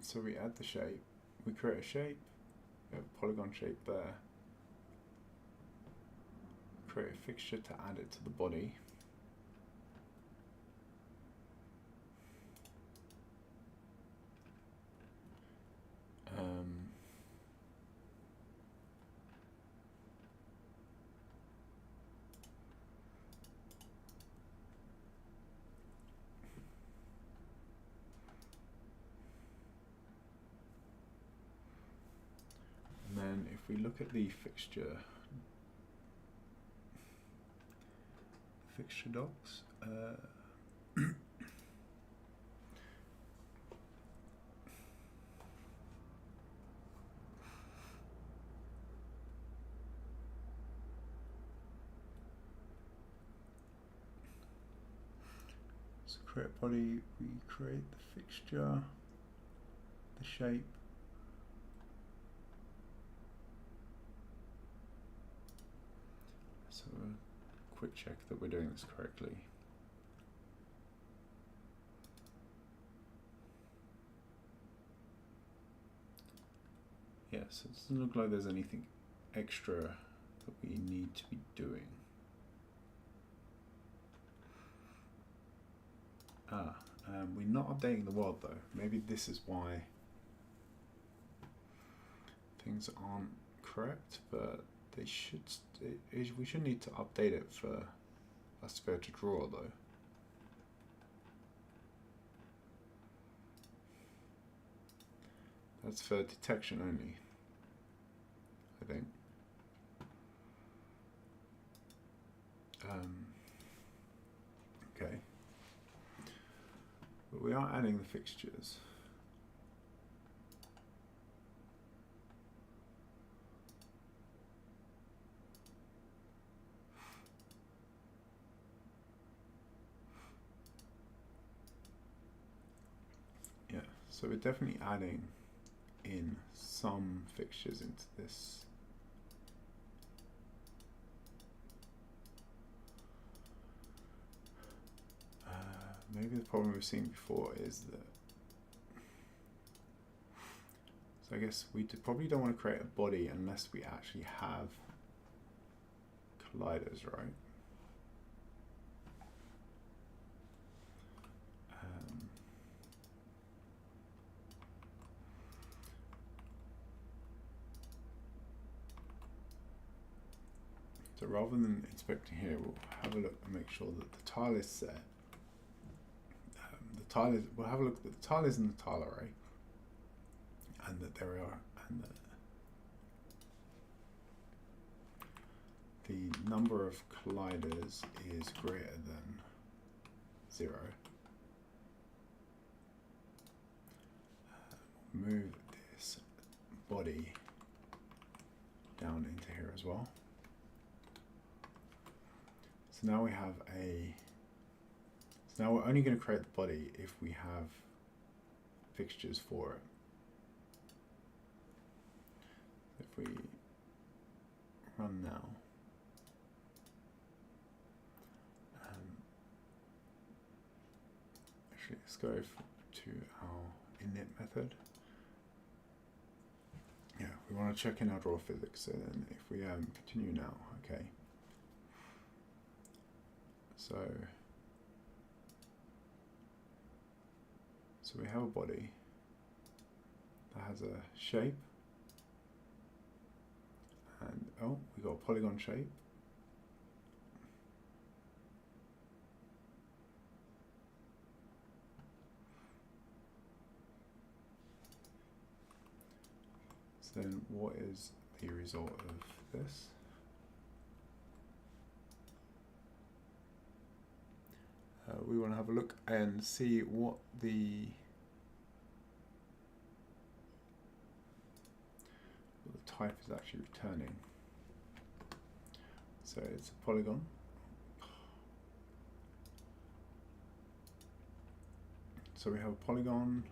So we add the shape, we create a shape, we have a polygon shape there, create a fixture to add it to the body. And then if we look at the fixture docs, so create body, we create the fixture, the shape, so a quick check that we're doing this correctly. Yes, it doesn't look like there's anything extra that we need to be doing. We're not updating the world though. Maybe this is why things aren't correct, but they should. We should need to update it for us to be able to draw though. That's for detection only, I think. Okay. But we are adding the fixtures. Yeah, so we're definitely adding in some fixtures into this. Maybe the problem we've seen before is that, so I guess we probably don't want to create a body unless we actually have colliders, right? So rather than inspecting here, we'll have a look and make sure that the tile is set. We'll have a look that the tile is in the tile array, and that there are, and that the number of colliders is greater than 0. Move this body down into here as well. So now we have so now we're only going to create the body if we have fixtures for it. If we run now, actually let's go to our init method. Yeah, we want to check in our draw physics. So then if we continue now, okay. So we have a body that has a shape, and oh, we got a polygon shape. So then what is the result of this? We want to have a look and see what the type is actually returning. So it's a polygon. So we have a polygon.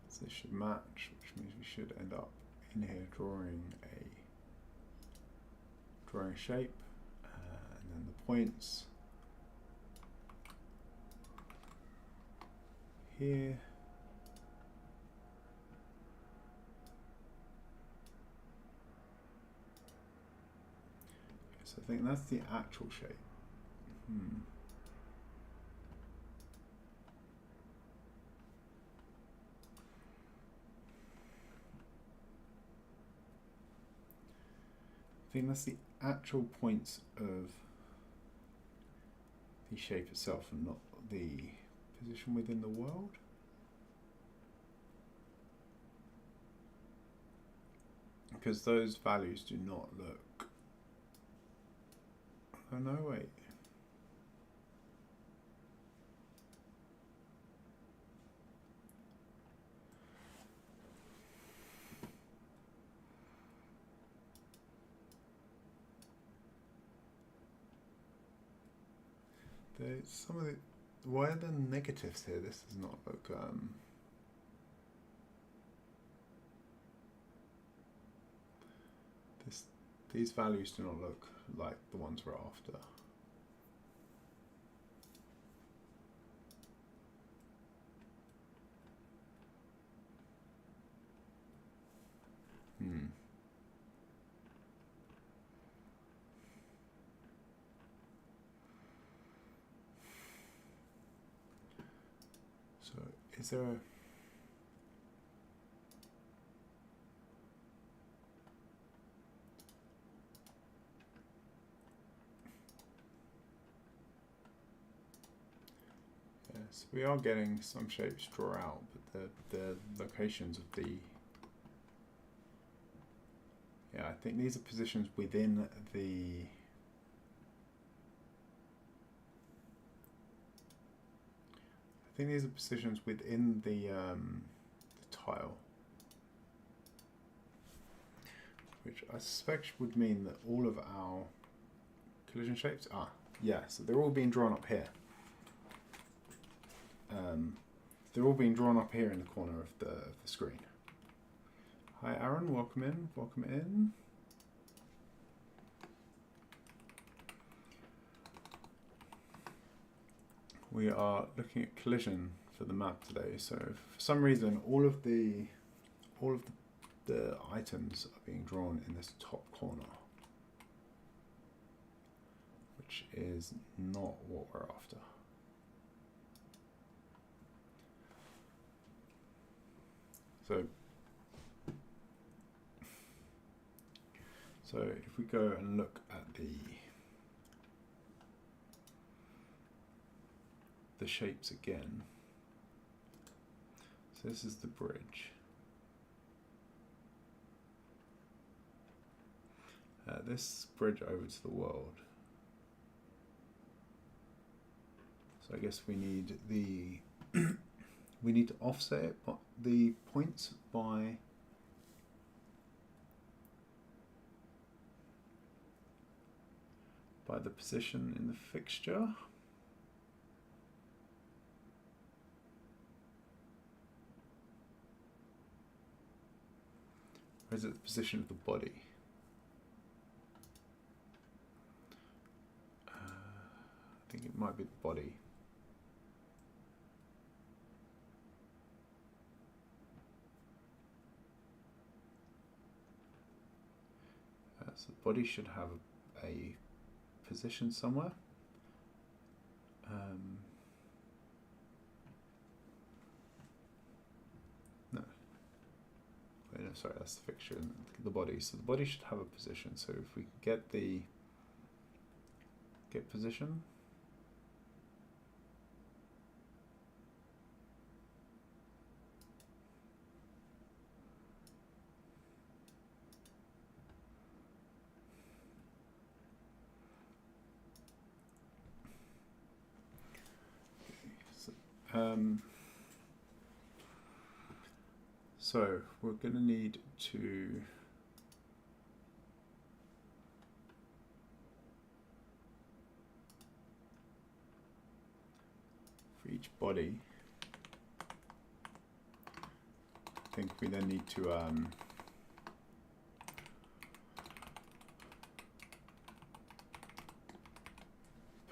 So this should match, which means we should end up in here drawing a shape, and then the points here. So I think that's the actual shape. I think that's the actual points of the shape itself and not the position within the world. Because those values do not look... Oh no, wait. There's some of the... Why are there negatives here? This does not look... These values do not look like the ones we're after. Is there a... Yes, we are getting some shapes draw out, but the locations of the... Yeah, I think these are positions within the... I think these are positions within the tile, which I suspect would mean that all of our collision shapes are, yeah, so they're all being drawn up here. They're all being drawn up here in the corner of the screen. Hi Aaron, welcome in, welcome in. We are looking at collision for the map today. So for some reason, all of the items are being drawn in this top corner, which is not what we're after. So if we go and look at the shapes again. So this is the bridge. This bridge over to the world. So I guess we need the we need to offset it, but the points by the position in the fixture. Or is it the position of the body? I think it might be the body. So the body should have a position somewhere. No. Wait, no, sorry, that's the fixture and the body. So the body should have a position. So if we get position. So we're going to need to for each body, I think we then need to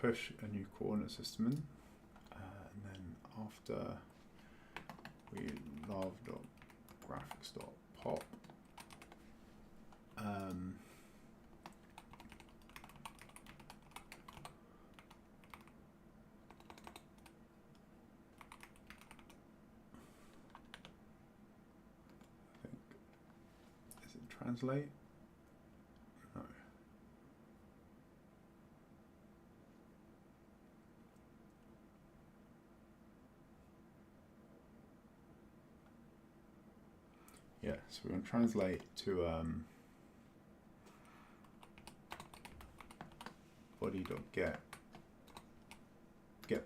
push a new coordinate system in, and then after we love.graphics.pop is it translate? No. Yeah, so we're going to translate to body.get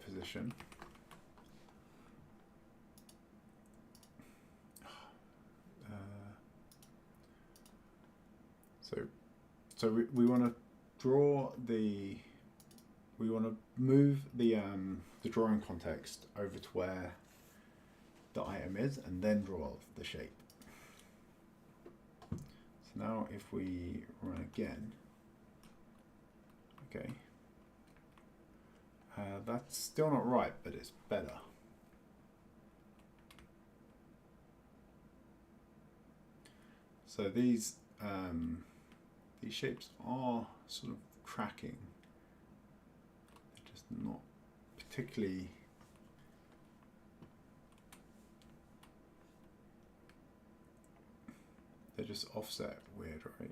position. So we want to draw we want to move the drawing context over to where the item is and then draw the shape. So now if we run again, okay, that's still not right, but it's better. So these shapes are sort of tracking. They're just not particularly just offset weird, right?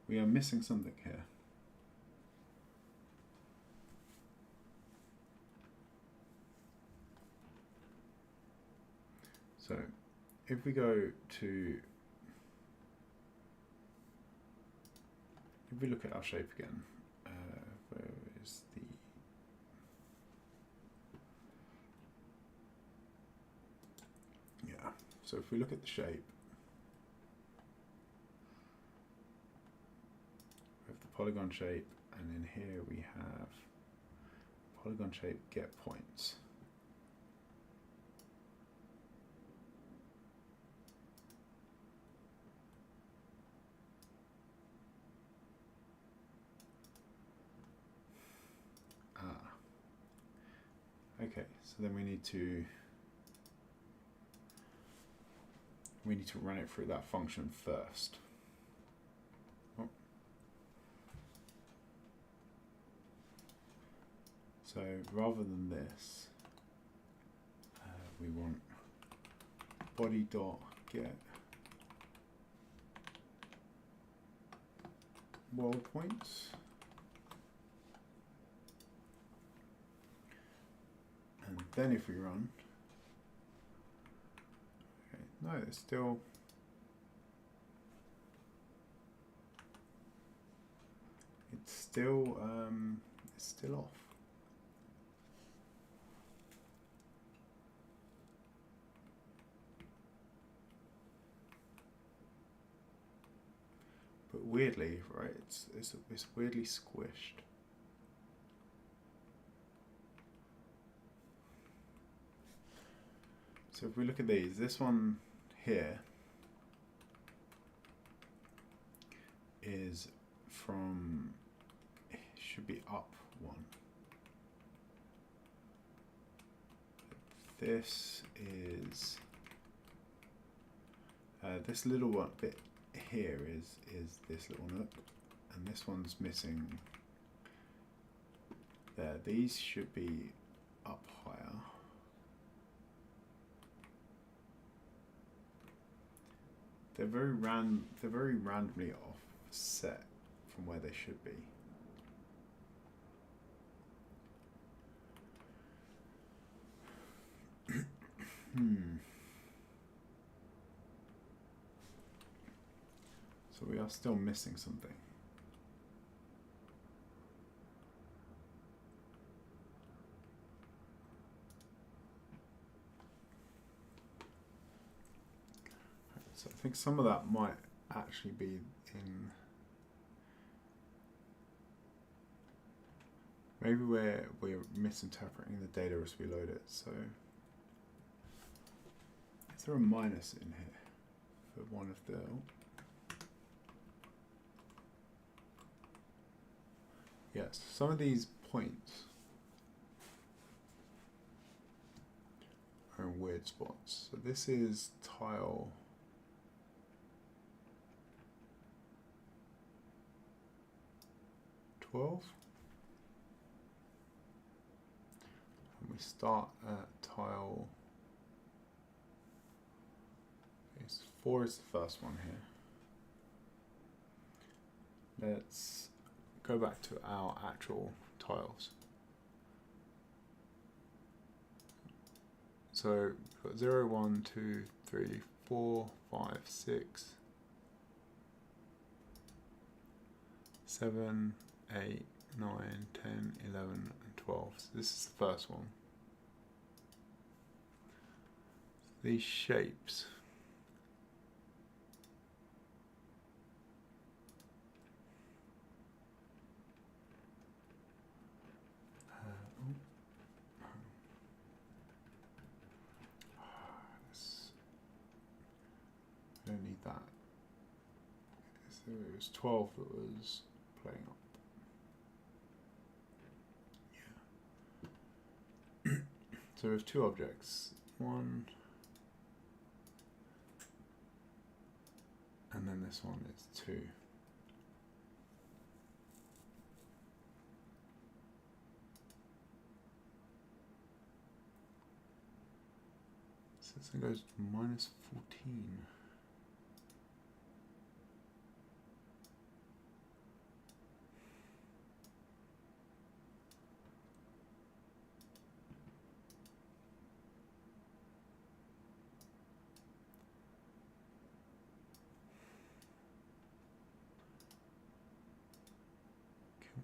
We are missing something here. So if we go to, if we look at our shape again, where is the, yeah, so if we look at the shape, we have the polygon shape, and in here we have polygon shape get points. Okay, so then we need to run it through that function first. Oh. So rather than this, we want body dot get world points. And then if we run, okay, no, it's still off. But weirdly, right, it's weirdly squished. So if we look at these, this one here is from, it should be up one. This is, this little one bit here is this little nook, and this one's missing there. These should be up higher. They're very randomly offset from where they should be. So we are still missing something. So I think some of that might actually be in, maybe we're misinterpreting the data as we load it. So is there a minus in here for one of the, yes, some of these points are in weird spots. So this is tile 12. And we start at tile, okay, so 4 is the first one here. Let's go back to our actual tiles. So we've got 0, 1, 2, 3, 4, 5, 6, 7, 8, 9, 10, 11, and 12. So this is the first one. These shapes. I don't need that. So it was 12 that was playing up. Yeah. So we have two objects, one, and then this one is two. So this thing goes minus 14.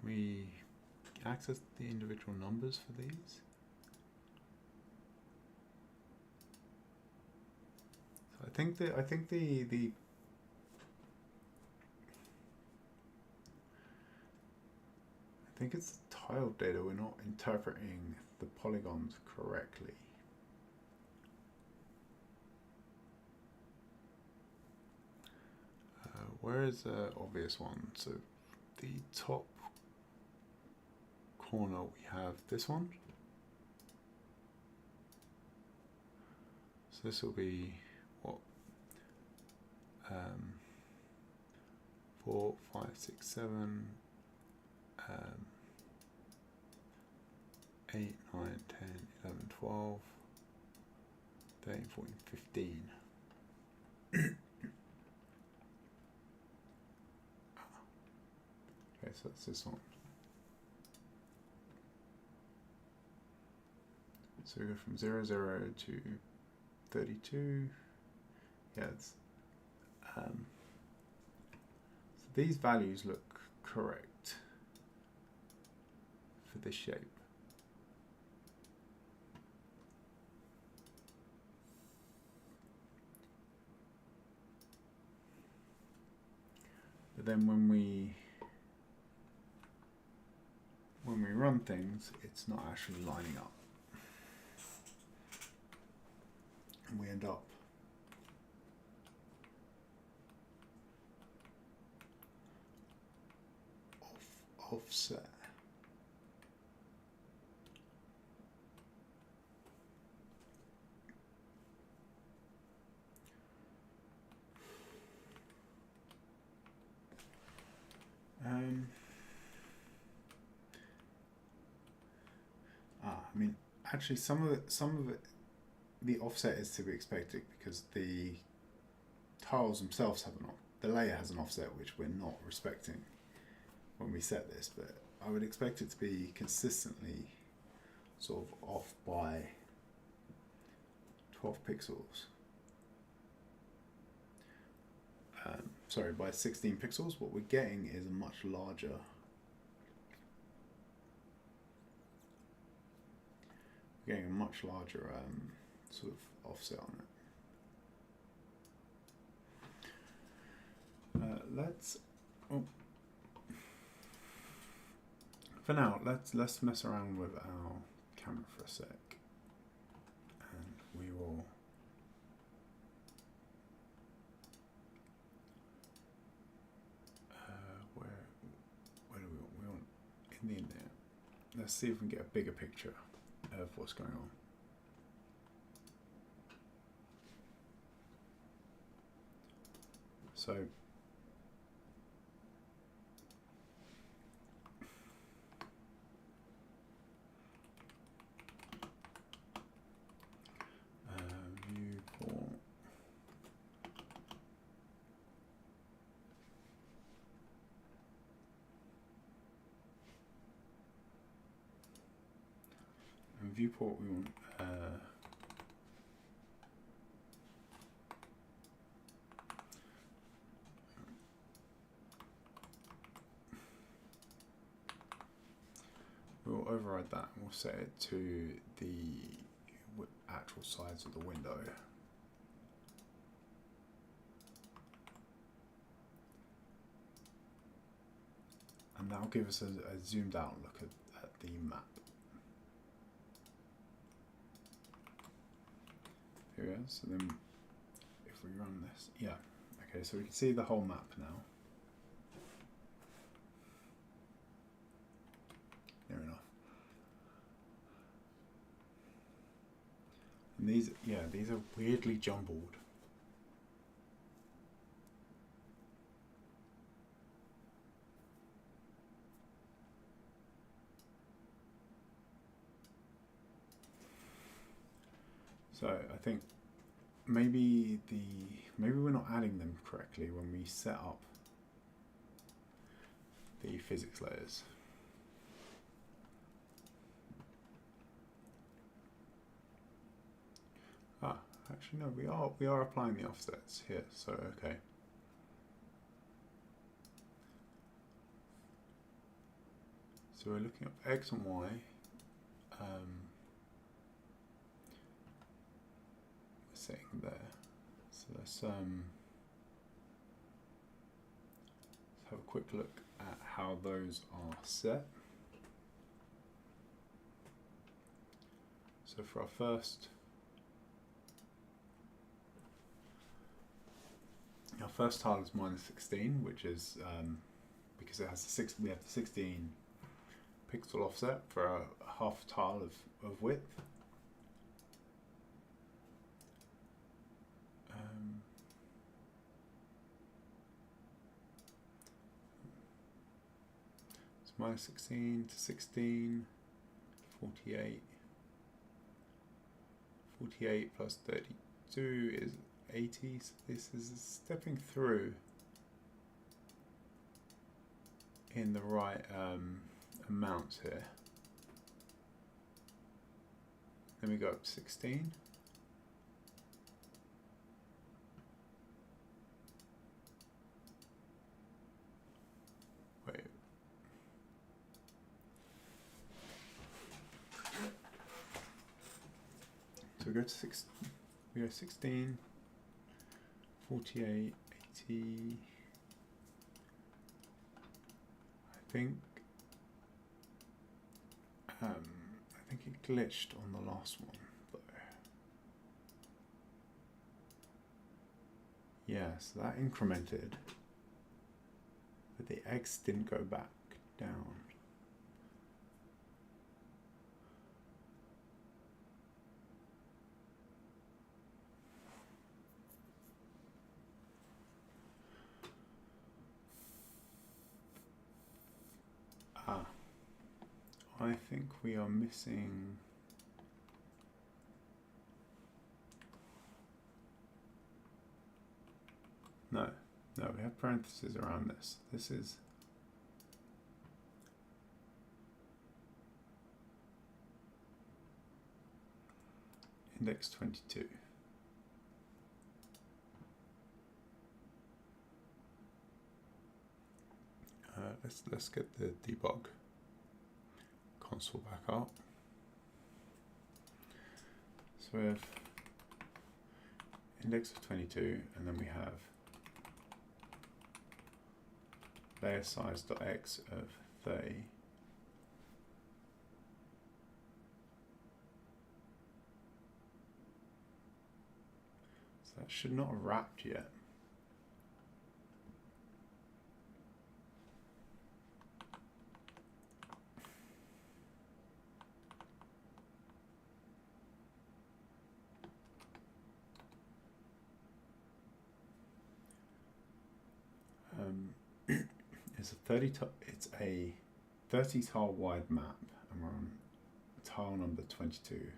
We access the individual numbers for these. So I think it's tile data. We're not interpreting the polygons correctly. Where is the obvious one? So the top corner, we have this one. So this will be what? 4, 5, 6, 7, 8, 9, 10, 11, 12, 13, 14, 15. Okay, so that's this one. So we go from 0, 0 to 32. Yeah, it's, so these values look correct for this shape. But then when we run things, it's not actually lining up. And we end up offset. I mean, actually, some of it, the offset is to be expected because the tiles themselves have the layer has an offset which we're not respecting when we set this, but I would expect it to be consistently sort of off by 12 pixels. Sorry, by 16 pixels. What we're getting is a much larger sort of offset on it. For now, let's mess around with our camera for a sec, and we will where do we want in the end there. Let's see if we can get a bigger picture of what's going on. So viewport. And viewport we want we'll override that and we'll set it to the actual size of the window. And that'll give us a zoomed out look at the map. Here we go. So then if we run this, yeah, okay, so we can see the whole map now. Near enough. And these are weirdly jumbled. So I think maybe we're not adding them correctly when we set up the physics layers. Actually no, we are applying the offsets here, so okay. So we're looking at X and Y. We're setting there. So let's have a quick look at how those are set. So for our first tile is -16, which is because it has we have the 16 pixel offset for a half tile of width. It's -16 to 16, 48. 48 plus 32 is 80, so this is stepping through in the right amounts here. Then we go up to 16. Wait. So we go to 6. We go 16, 48, 80. I think it glitched on the last one, though. Yeah, so that incremented, but the X didn't go back down. I think we are missing. No, we have parentheses around this. This is index 22. Let's get the debug console back up. So we have index of 22, and then we have layer size.x of 30. So that should not have wrapped yet. It's a 30 tile wide map, and we're on tile number 22.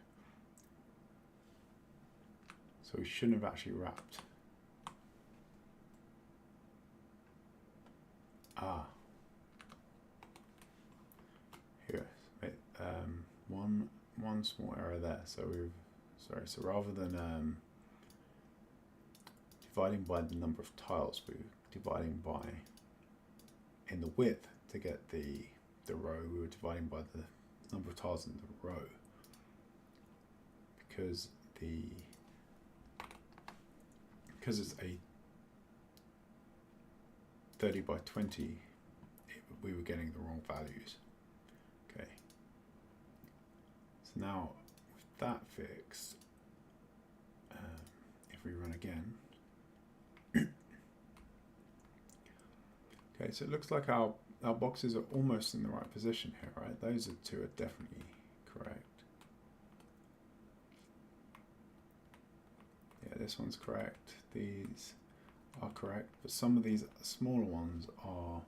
So we shouldn't have actually wrapped. Here, one small error there. So so rather than dividing by the number of tiles, we're dividing by in the width to get the row. We were dividing by the number of tiles in the row, because it's a 30 by 20, we were getting the wrong values. Okay, so now with that fixed, if we run again, okay, so it looks like our boxes are almost in the right position here, right? Those two are definitely correct. this one's correct, these are correct, but some of these smaller ones are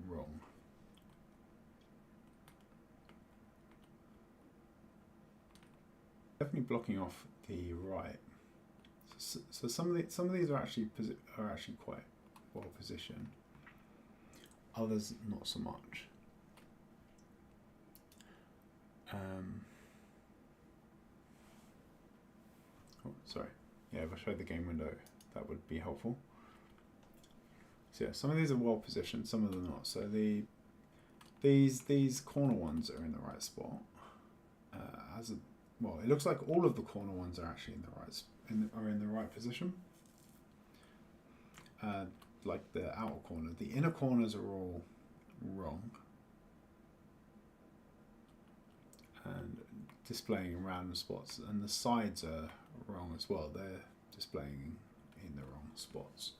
wrong. Definitely blocking off the right. So some of these are actually quite well positioned. Others not so much. Oh, sorry. Yeah, if I showed the game window, that would be helpful. So yeah, some of these are well positioned, some of them not. So these corner ones are in the right spot. Well, it looks like all of the corner ones are actually in the right position. Like the outer corner, the inner corners are all wrong and displaying in random spots, and the sides are wrong as well. They're displaying in the wrong spots.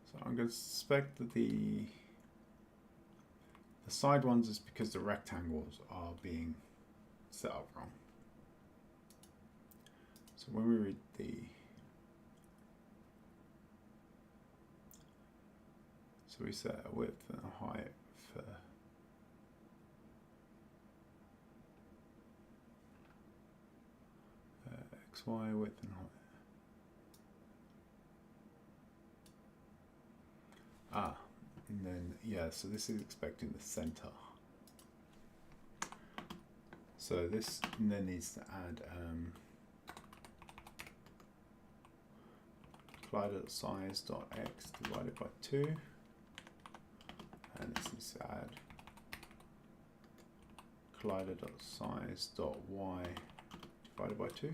So I'm going to suspect that the side ones is because the rectangles are being set up wrong. So when we read so we set a width and a height for XY width and height. And then, yeah, so this is expecting the center. So this then needs to add collider.size.x divided by 2. And this needs to add collider.size.y divided by 2.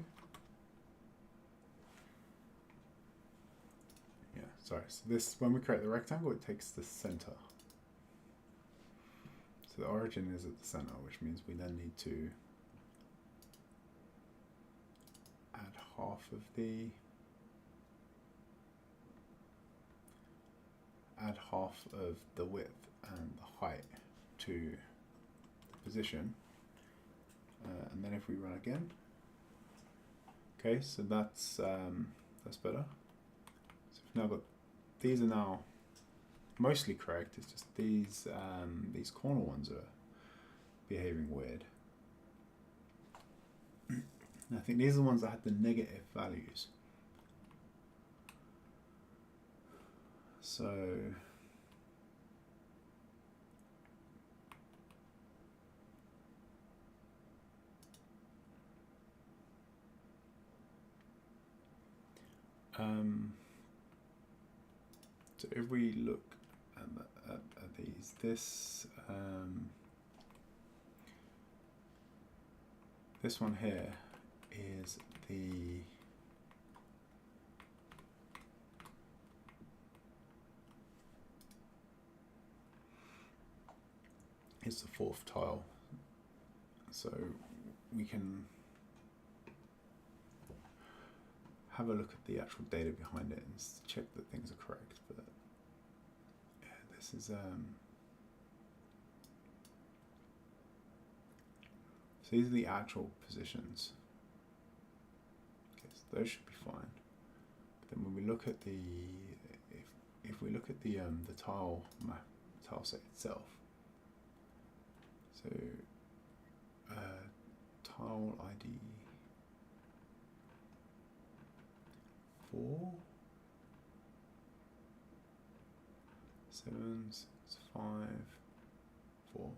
Yeah, sorry. So this, when we create the rectangle, it takes the center. So the origin is at the center, which means we then need to add half of the width and the height to the position, and then if we run again, okay, so that's better. So we've now got, these are now mostly correct. It's just these corner ones are behaving weird. I think these are the ones that had the negative values. So so if we look at these, this one here is the fourth tile, so we can have a look at the actual data behind it and check that things are correct. But yeah, this is so these are the actual positions. Okay, so those should be fine. But then when we look at the if we look at the tile set itself, so tile ID 4 7 6 5 4.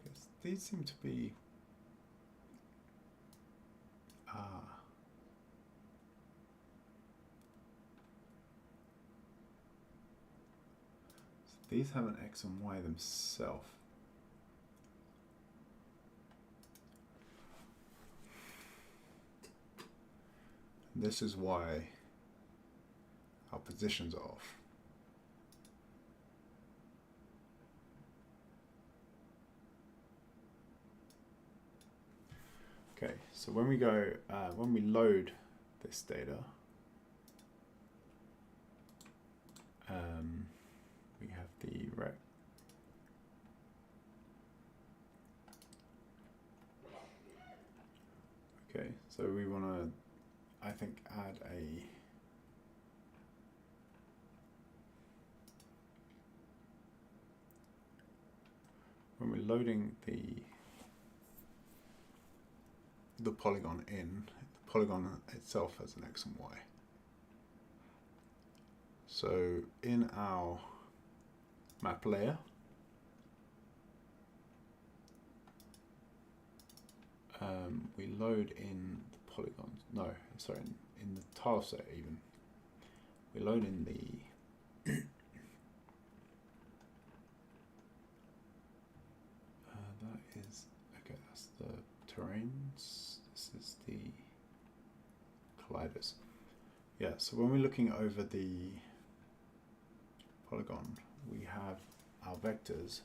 Yes, these seem to be so these have an X and Y themselves. This is why our positions are off. Okay, so when we go, when we load this data, the rect. Okay, so we want to, I think, add a when we're loading the polygon in, the polygon itself has an X and Y. So in our map layer, we load in the polygons. No, sorry, in the tile set even. We load in the that is okay. That's the terrains. This is the colliders. Yeah. So when we're looking over the polygon, we have our vectors,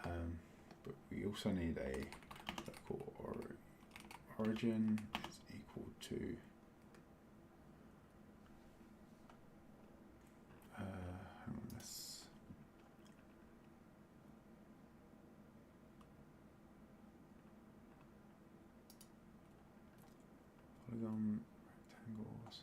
but we also need a local origin is equal to hang on, this polygon rectangles.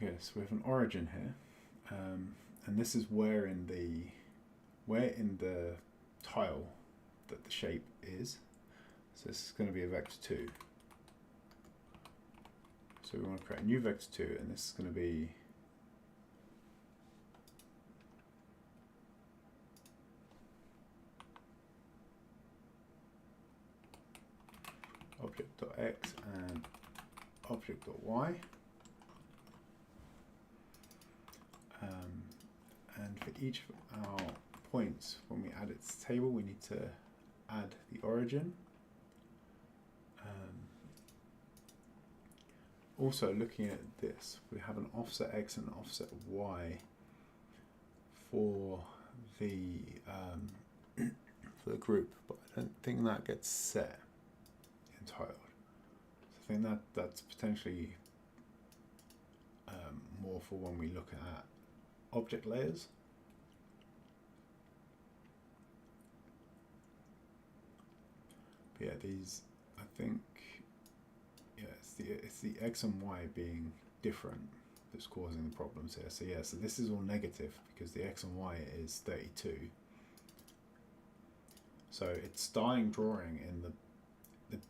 Okay, so we have an origin here, and this is where in the tile that the shape is. So this is going to be a vector 2. So we want to create a new vector 2, and this is going to be object.x and object.y. And for each of our points, when we add it to the table, we need to add the origin. Also, looking at this, we have an offset x and an offset y for the for the group, but I don't think that gets set in tiled. So I think that's potentially more for when we look at object layers. But yeah, these, I think, yeah, it's the x and y being different that's causing the problems here. So yeah, so this is all negative because the x and y is 32. So it's starting drawing in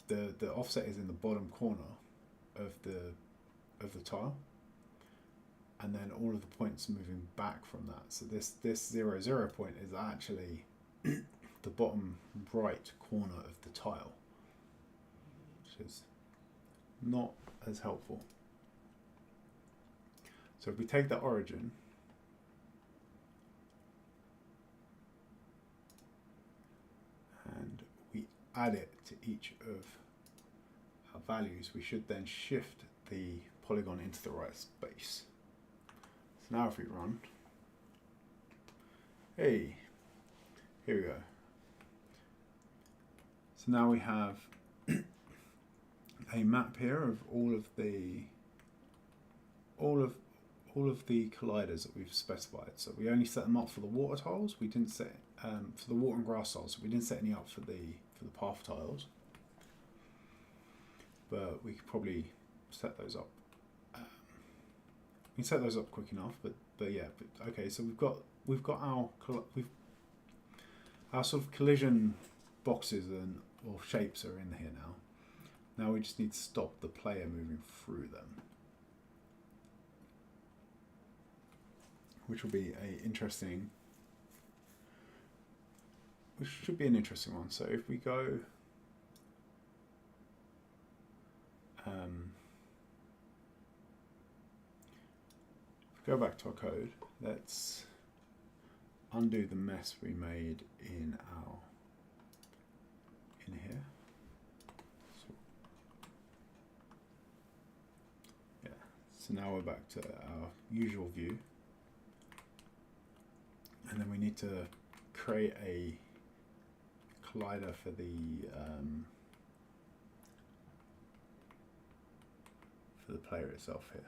the offset is in the bottom corner of the tile, and then all of the points moving back from that. So this 0, 0 point is actually the bottom right corner of the tile, which is not as helpful. So if we take the origin and we add it to each of our values, we should then shift the polygon into the right space. So now if we run, hey, here we go. So now we have a map here of all of the colliders that we've specified. So we only set them up for the water tiles. We didn't set for the water and grass tiles. So we didn't set any up for the path tiles. But we could probably set those up. We can set those up quick enough. But yeah. But okay. So we've got our sort of collision boxes or shapes are in here now. Now we just need to stop the player moving through them, which will be which should be an interesting one. So if we go, back to our code, let's undo the mess we made in here. So now we're back to our usual view, and then we need to create a collider for the player itself here.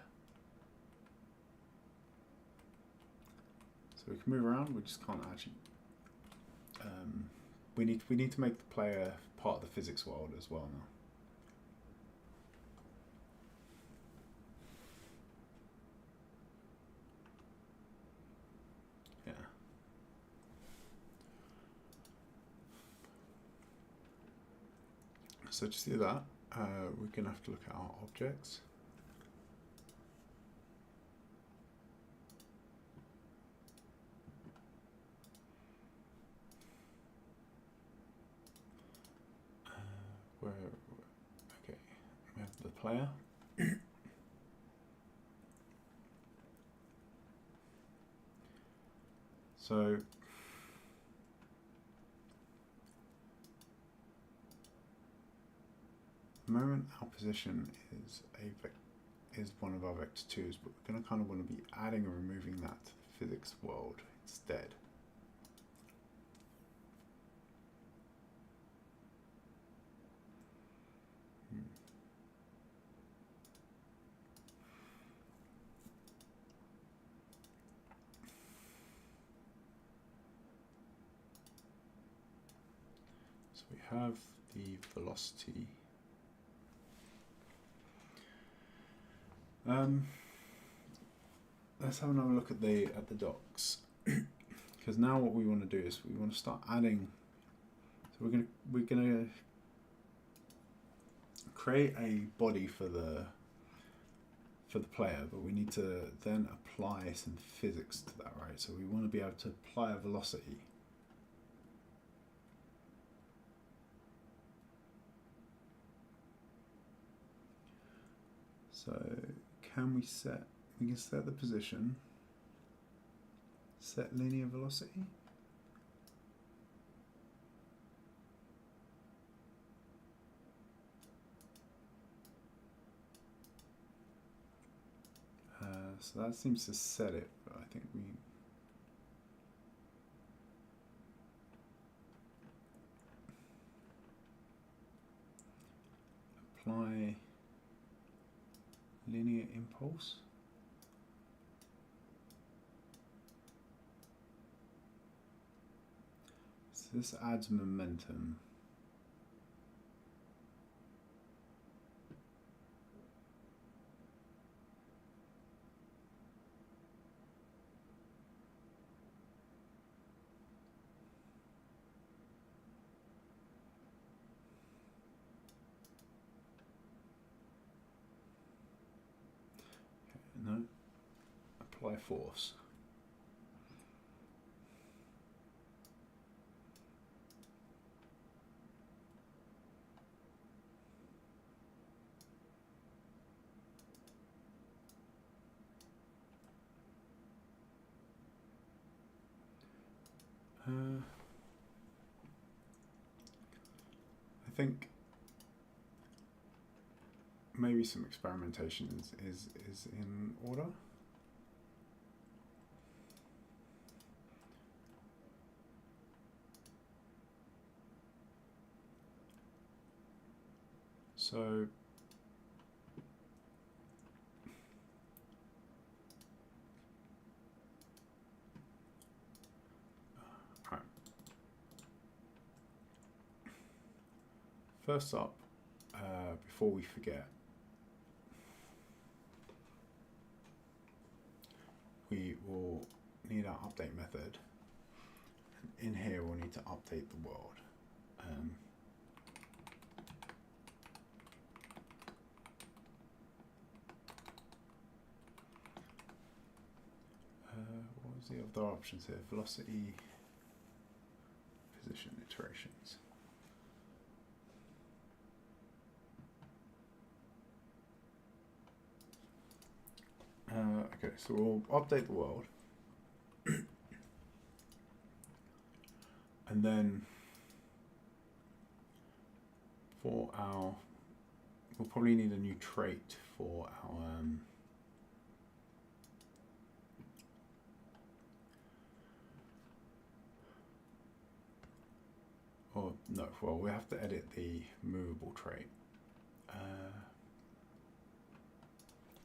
So we can move around. We just can't actually. We need to make the player part of the physics world as well now. Yeah. So to do that, we're going to have to look at our objects. Okay, we have the player. So the moment our position is one of our vector 2's, but we're going to kind of want to be adding or removing that to the physics world instead. So we have the velocity. Let's have another look at the docs, because now what we want to do is we want to start adding. So we're gonna create a body for the player, but we need to then apply some physics to that, right? So we want to be able to apply a velocity. So we can set the position, set linear velocity. So that seems to set it, but I think we apply linear impulse. So this adds momentum. No, apply force. I think maybe some experimentation is in order. So right. First up, before we forget, we will need our update method. In here, we'll need to update the world. What was the other options here? Velocity, position, iterations. Okay, so we'll update the world. And then we'll probably need a new trait for our or no, well, we have to edit the movable trait.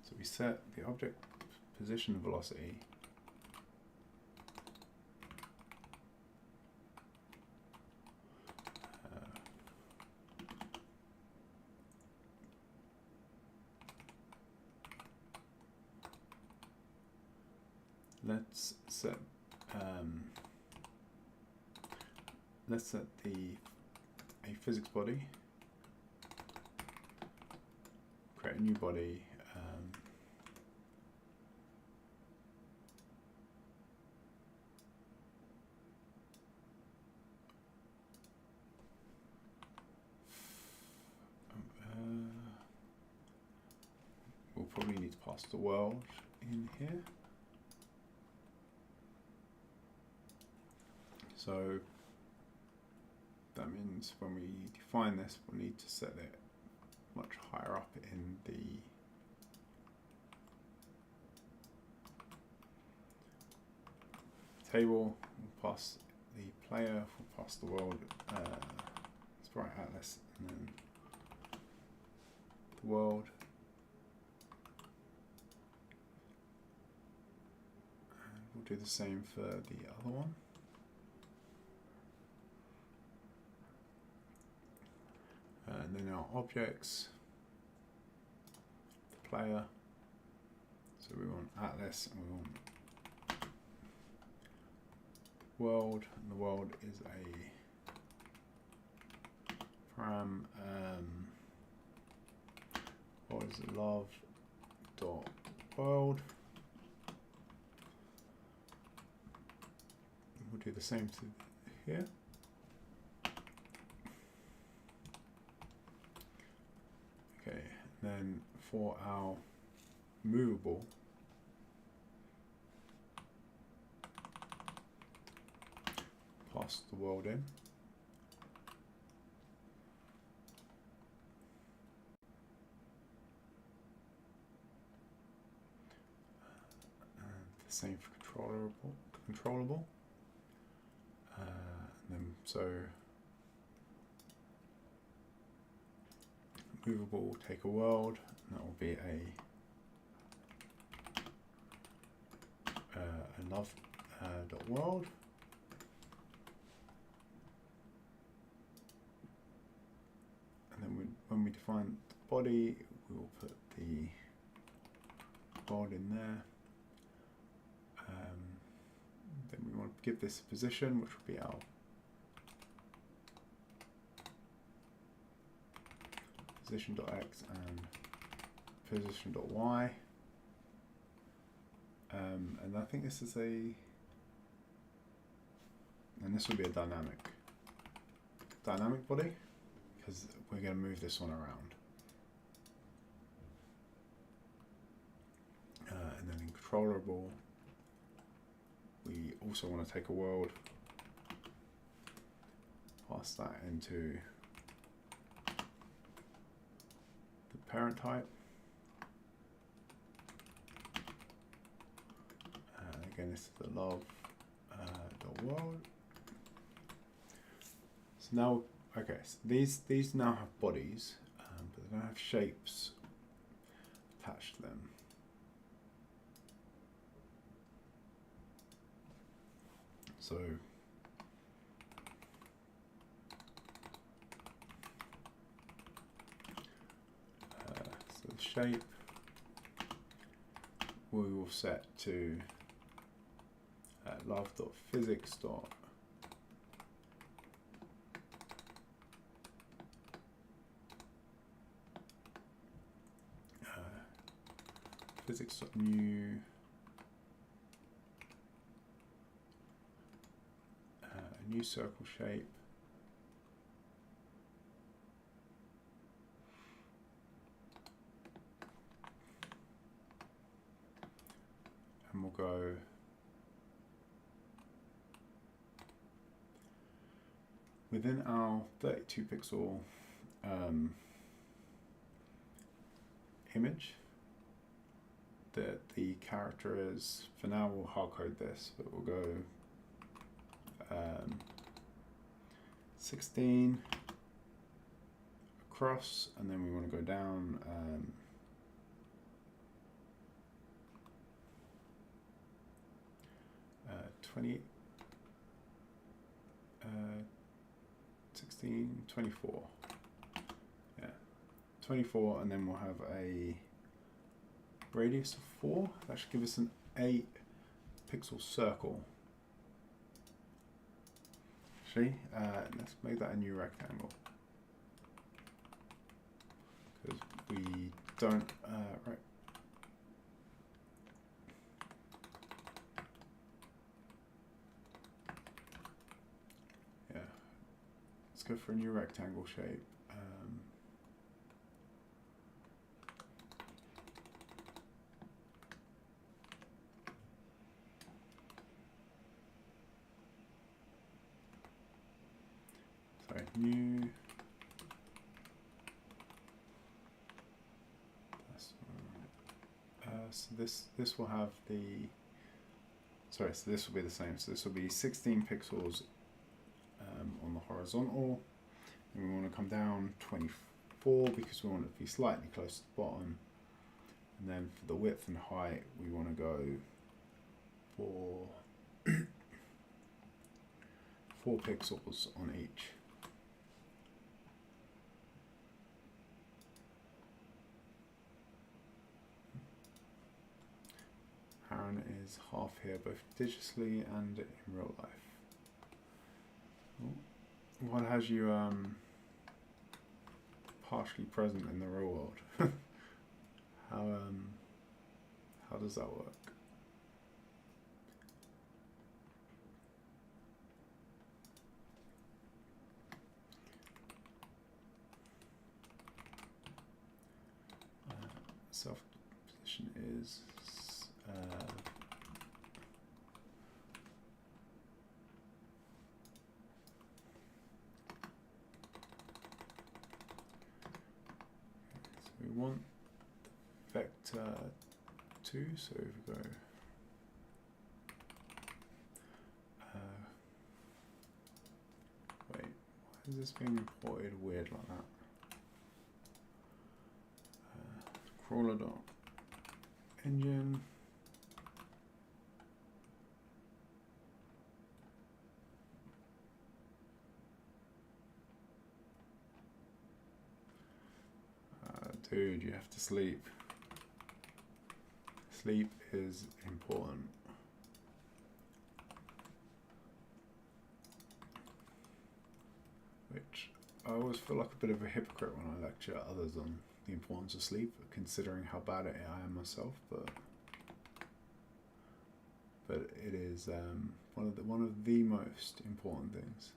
So we set the object position and velocity let's set a physics body, create a new body, we'll probably need to pass the world in here. So that means when we define this, we'll need to set it much higher up in the table. We'll pass the player, we'll pass the world, sprite atlas, and then the world. And we'll do the same for the other one. And then our objects, the player, so we want atlas and we want world, and the world is a param, what is it, love dot world. We'll do the same to here. Okay, then for our movable, pass the world in. And the same for controllable. And then so movable will take a world, and that will be a love dot world. And then when we define the body, we will put the world in there. Then we want to give this a position, which will be our position.x and position.y. And I think this is and this will be a dynamic body, because we're going to move this one around. And then in controllable, we also want to take a world, pass that into the parent type. Again, this is the love dot world. So now, okay, so these now have bodies, but they don't have shapes attached to them. So the shape we will set to love.physics dot physics dot new new circle shape. And we'll go within our 32 pixel image that the character is, for now we'll hard code this, but we'll go 16 across, and then we want to go down 20, 16, 24. Yeah, 24, and then we'll have a radius of 4. That should give us an 8 pixel circle. Actually, let's make that a new rectangle, because we don't, right. Yeah, let's go for a new rectangle shape. New. That's so this will have the. Sorry, so this will be the same. So this will be 16 pixels on the horizontal, and we want to come down 24 because we want it to be slightly close to the bottom. And then for the width and height, we want to go for 4 pixels on each. Aaron is half here, both digitally and in real life. What has you partially present in the real world? How does that work? Self position is so we want vector 2, so if we go wait, why is this being imported weird like that? Crawler dot engine. Dude, you have to sleep. Sleep is important. Which I always feel like a bit of a hypocrite when I lecture others on the importance of sleep, considering how bad at it I am myself. But it is one of the most important things.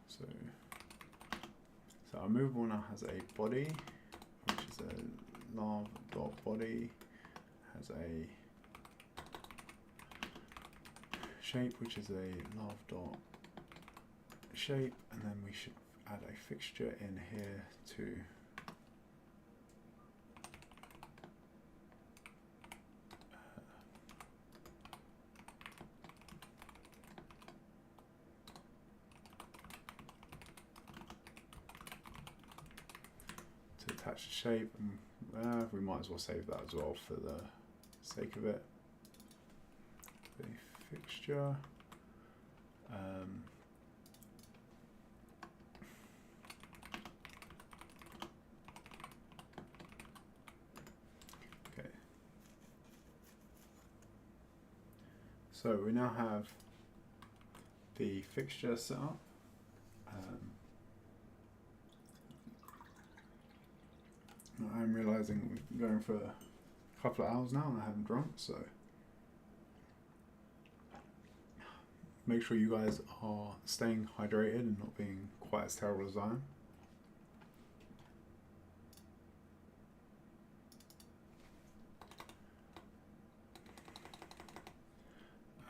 So our movable now has a body, which is a lav dot body, has a shape, which is a lav dot shape, and then we should add a fixture in here to attach the shape, and we might as well save that as well for the sake of it. The fixture. Okay. So we now have the fixture set up. I'm realizing we've been going for a couple of hours now and I haven't drunk, so make sure you guys are staying hydrated and not being quite as terrible as I am.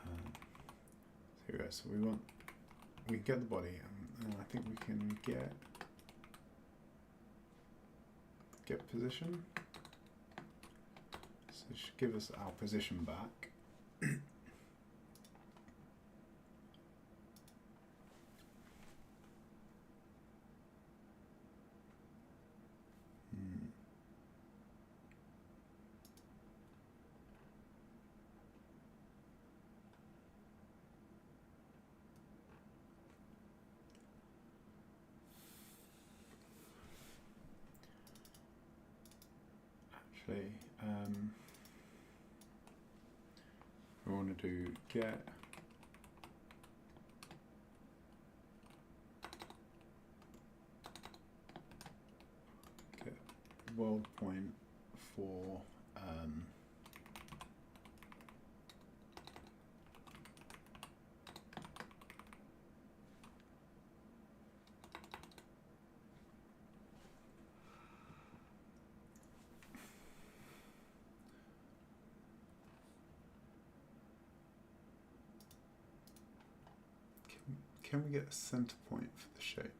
So here we go. So we get the body, and I think we can get position. So it should give us our position back. Actually, we want to do get world point for can we get a center point for the shape?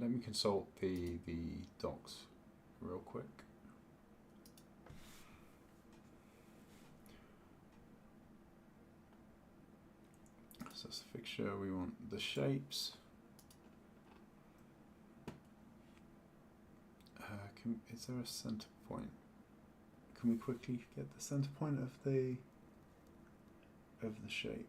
Let me consult the docs real quick. So that's the fixture, we want the shapes. Is there a center point? Can we quickly get the center point of the shape?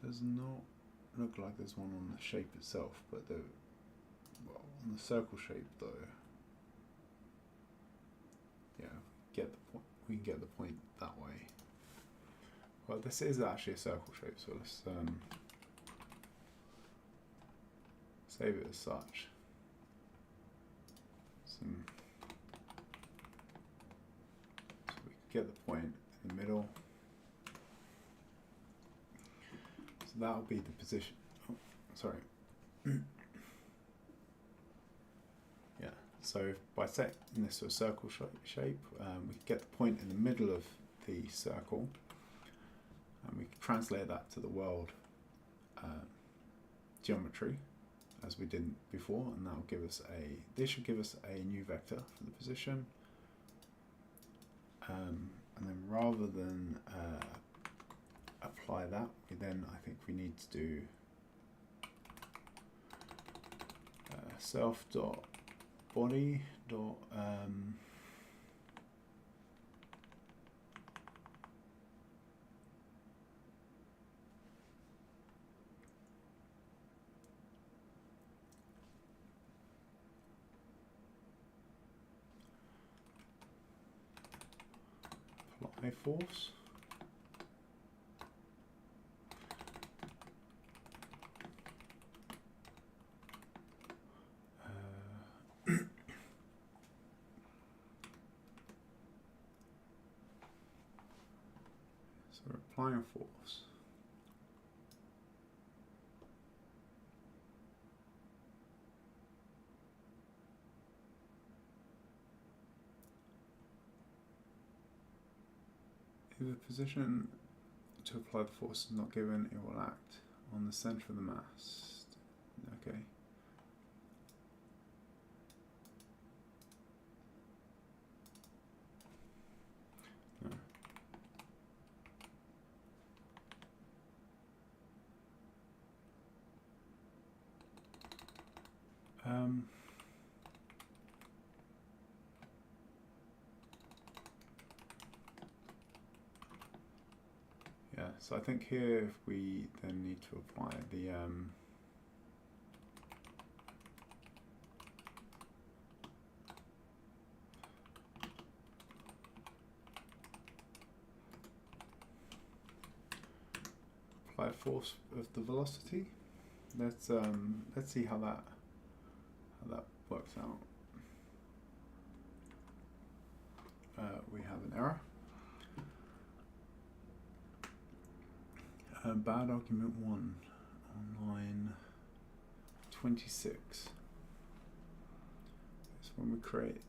Does not look like there's one on the shape itself, but well, on the circle shape though. Yeah, get the point. We can get the point that way. Well, this is actually a circle shape, so let's save it as such. So we can get the point in the middle. So that'll be the position. Oh, sorry. Yeah. So by setting this to a circle shape, we can get the point in the middle of the circle, and we can translate that to the world geometry as we did before, and that'll give us this should give us a new vector for the position. And then rather than apply that, I think we need to do self.body. Apply force. So we're applying a force. If the position to apply the force is not given, it will act on the center of the mass. Okay. No. Yeah, so I think here if we then need to apply the apply force of the velocity. Let's see how that works out. we have an error. Bad argument 1 on line 26. It's when we create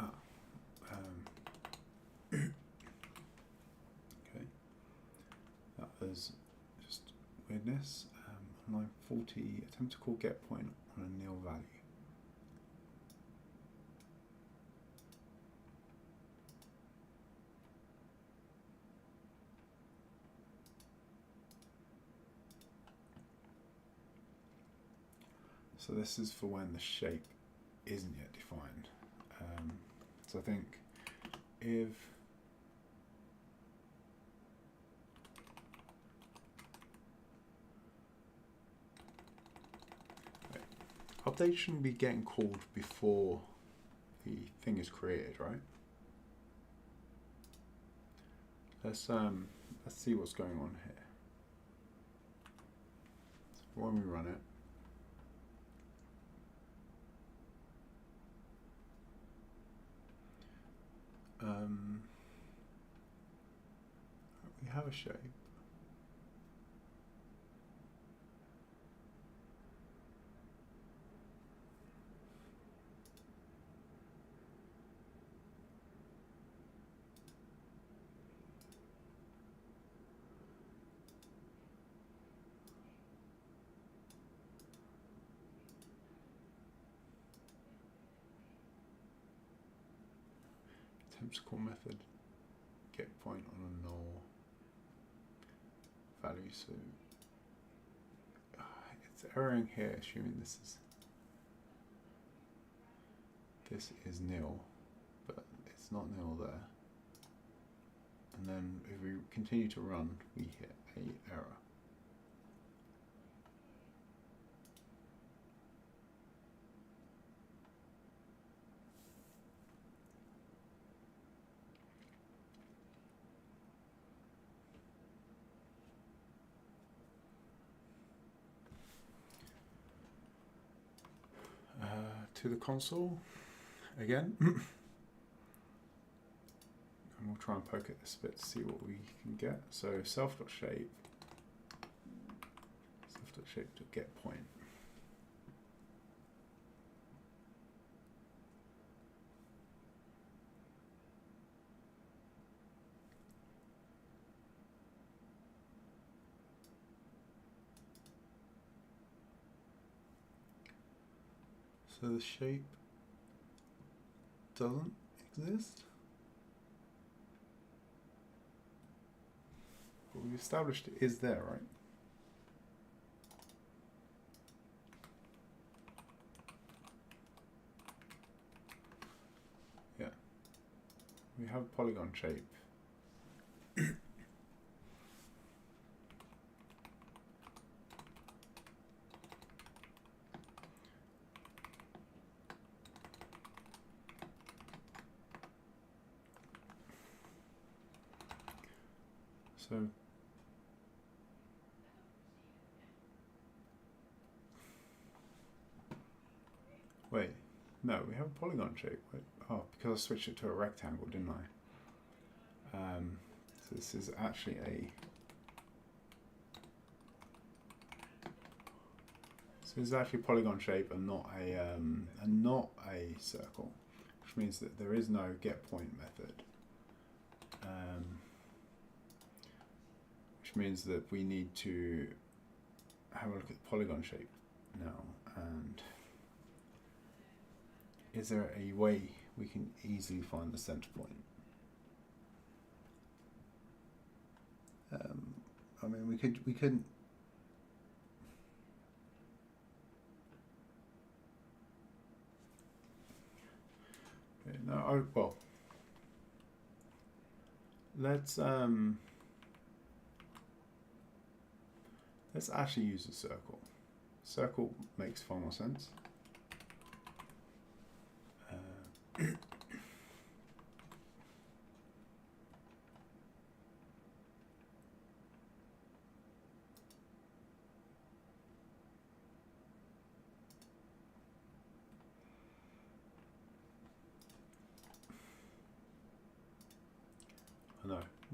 okay, that was just weirdness. On line 40, attempt to call get point on a nil value. So this is for when the shape isn't yet defined. So I think if update shouldn't be getting called before the thing is created, right? Let's see what's going on here. So when we run it, we have a shape. Attempts call method get point on a null value, so it's erroring here, assuming this is nil, but it's not nil there. And then if we continue to run, we hit a error. To the console again, and we'll try and poke at this bit to see what we can get. So self.shape to get point. So the shape doesn't exist. But we've established it is there, right? Yeah. We have a polygon shape. So wait, no, we have a polygon shape. Wait, oh, because I switched it to a rectangle, didn't I? So this is actually a polygon shape and not a circle, which means that there is no get point method. Which means that we need to have a look at the polygon shape now, and is there a way we can easily find the center point? I mean, we could. Okay, no, well, let's actually use a circle. Circle makes far more sense.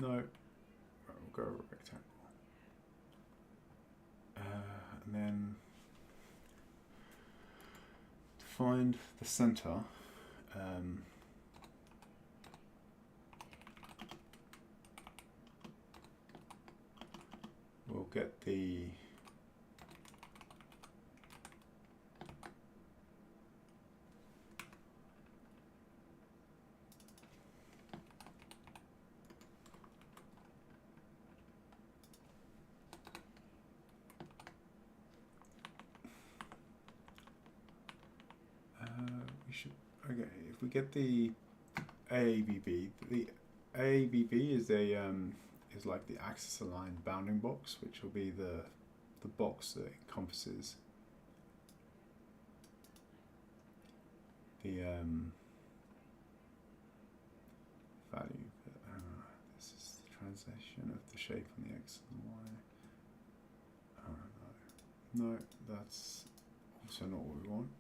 No. Right, we'll go over rectangle. And then to find the center, we'll get the we should, okay, if we get the AABB, the AABB is a is like the axis aligned bounding box, which will be the box that encompasses the value. This is the translation of the shape on the X and the Y. No, that's also not what we want.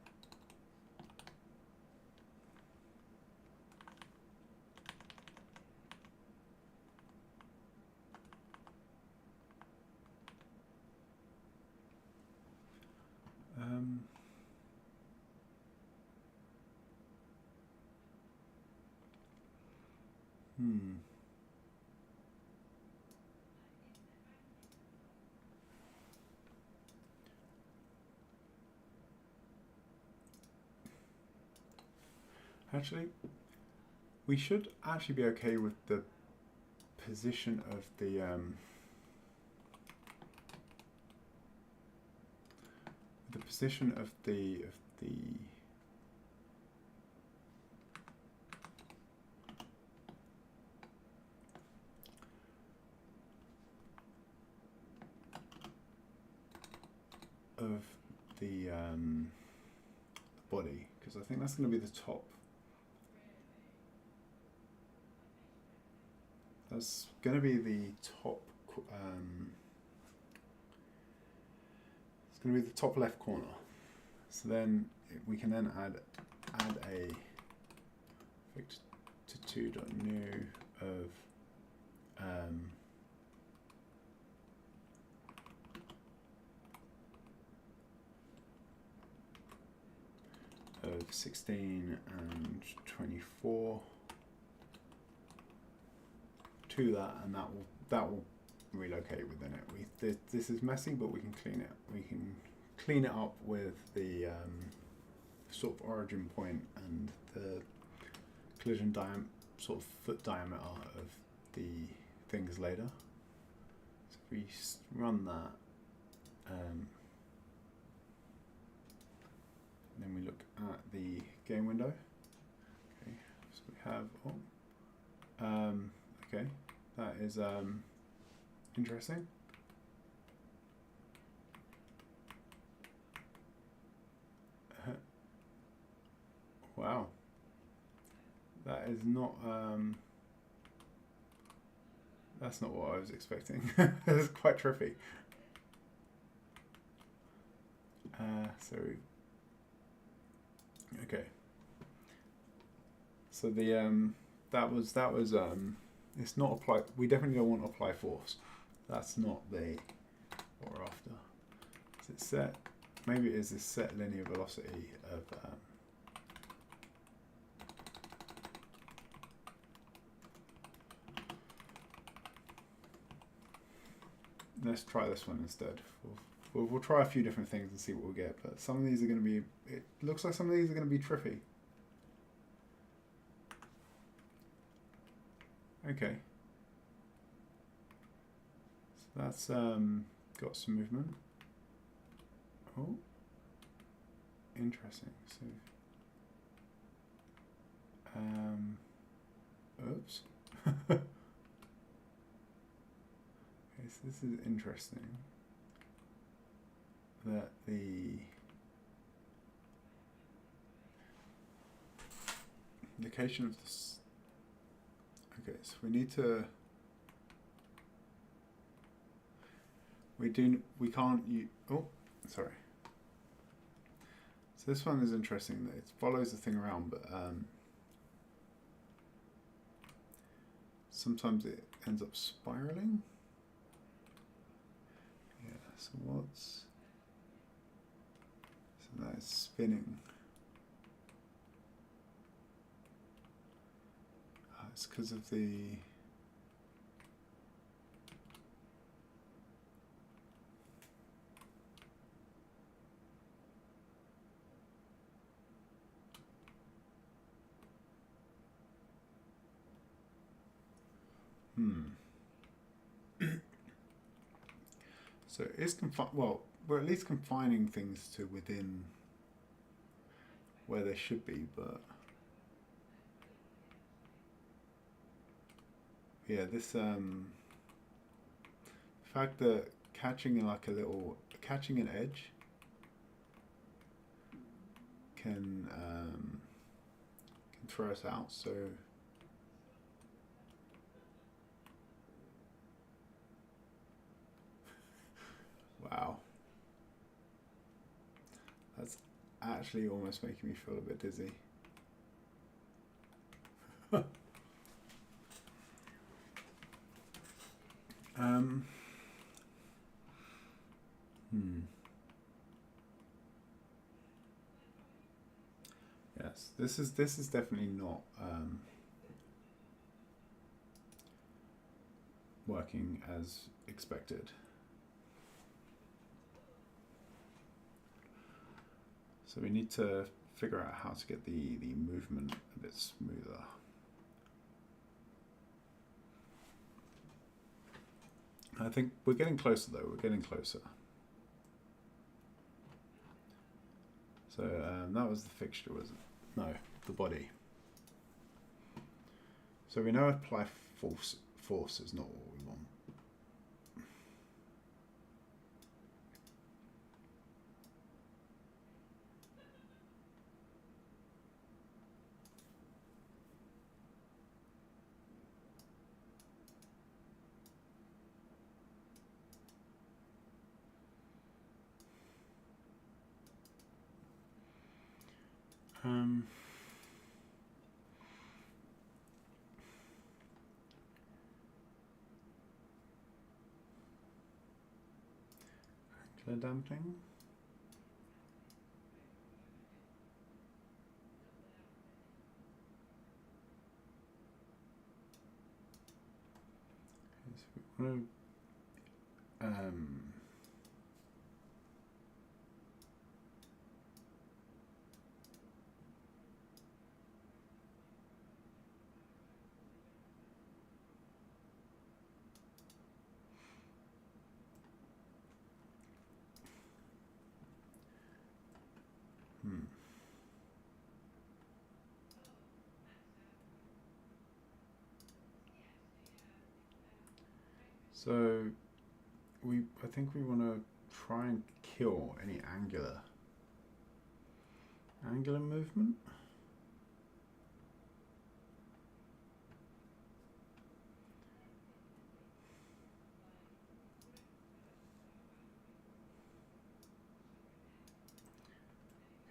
Actually, we should actually be okay with the position of the position of the body, because I think that's going to be the top. That's going to be the top. It's going to be the top left corner. So then we can then add a to2.new of 16 and 24 to that, and that will relocate within it. This is messy, but we can clean it. We can clean it up with the sort of origin point and the collision sort of foot diameter of the things later. So if we run that, then we look at the game window. Okay, so we have okay, that is interesting. Wow, that is not that's not what I was expecting. It's quite trippy. So okay, so the that was it's not apply. We definitely don't want to apply force. That's not what we're after. Is it set? Maybe it is the set linear velocity of let's try this one instead. We'll try a few different things and see what we get, but some of these are going to be, it looks like some of these are going to be trippy. Okay. So that's got some movement. Oh, interesting. So, oops. Okay, so this is interesting. That the indication of this. Okay, so we need to. We can't use. Oh, sorry. So this one is interesting. That it follows the thing around, but sometimes ends up spiraling. Yeah, so what's... So that is spinning. It's because of the... So it's well, we're at least confining things to within where they should be, but yeah, this fact that catching an edge can throw us out. So wow, that's actually almost making me feel a bit dizzy. Yes, this is definitely not working as expected. So we need to figure out how to get the movement a bit smoother. I think we're getting closer though, we're getting closer. So that was the fixture, was it? No, the body. So we know apply force is not what we want. Angular damping. So we want to So I think we want to try and kill any angular movement.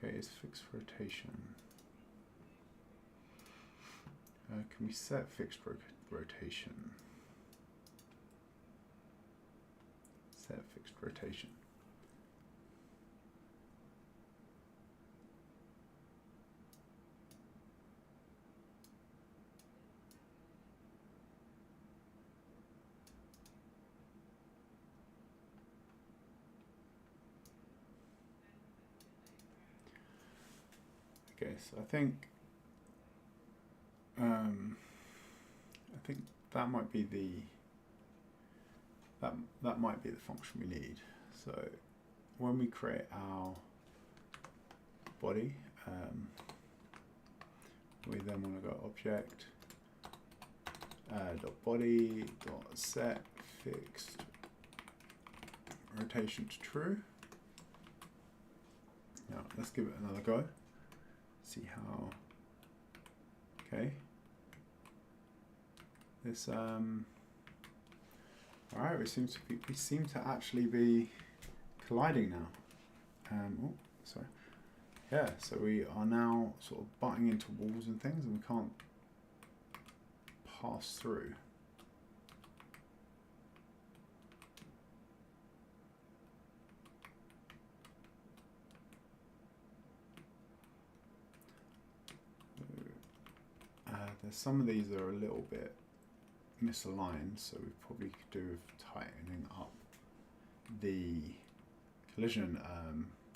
Okay, it's fixed rotation. Can we set fixed rotation? Set fixed rotation. Okay, so I think that might be that might be the function we need. So when we create our body, we then want to go object dot body dot set fixed rotation to true. Now let's give it another go. See how. Okay. This all right. We seem to actually be colliding now. Oh, sorry. Yeah. So we are now sort of butting into walls and things, and we can't pass through. there's some of these that are a little bit misaligned, so we probably could do with tightening up the collision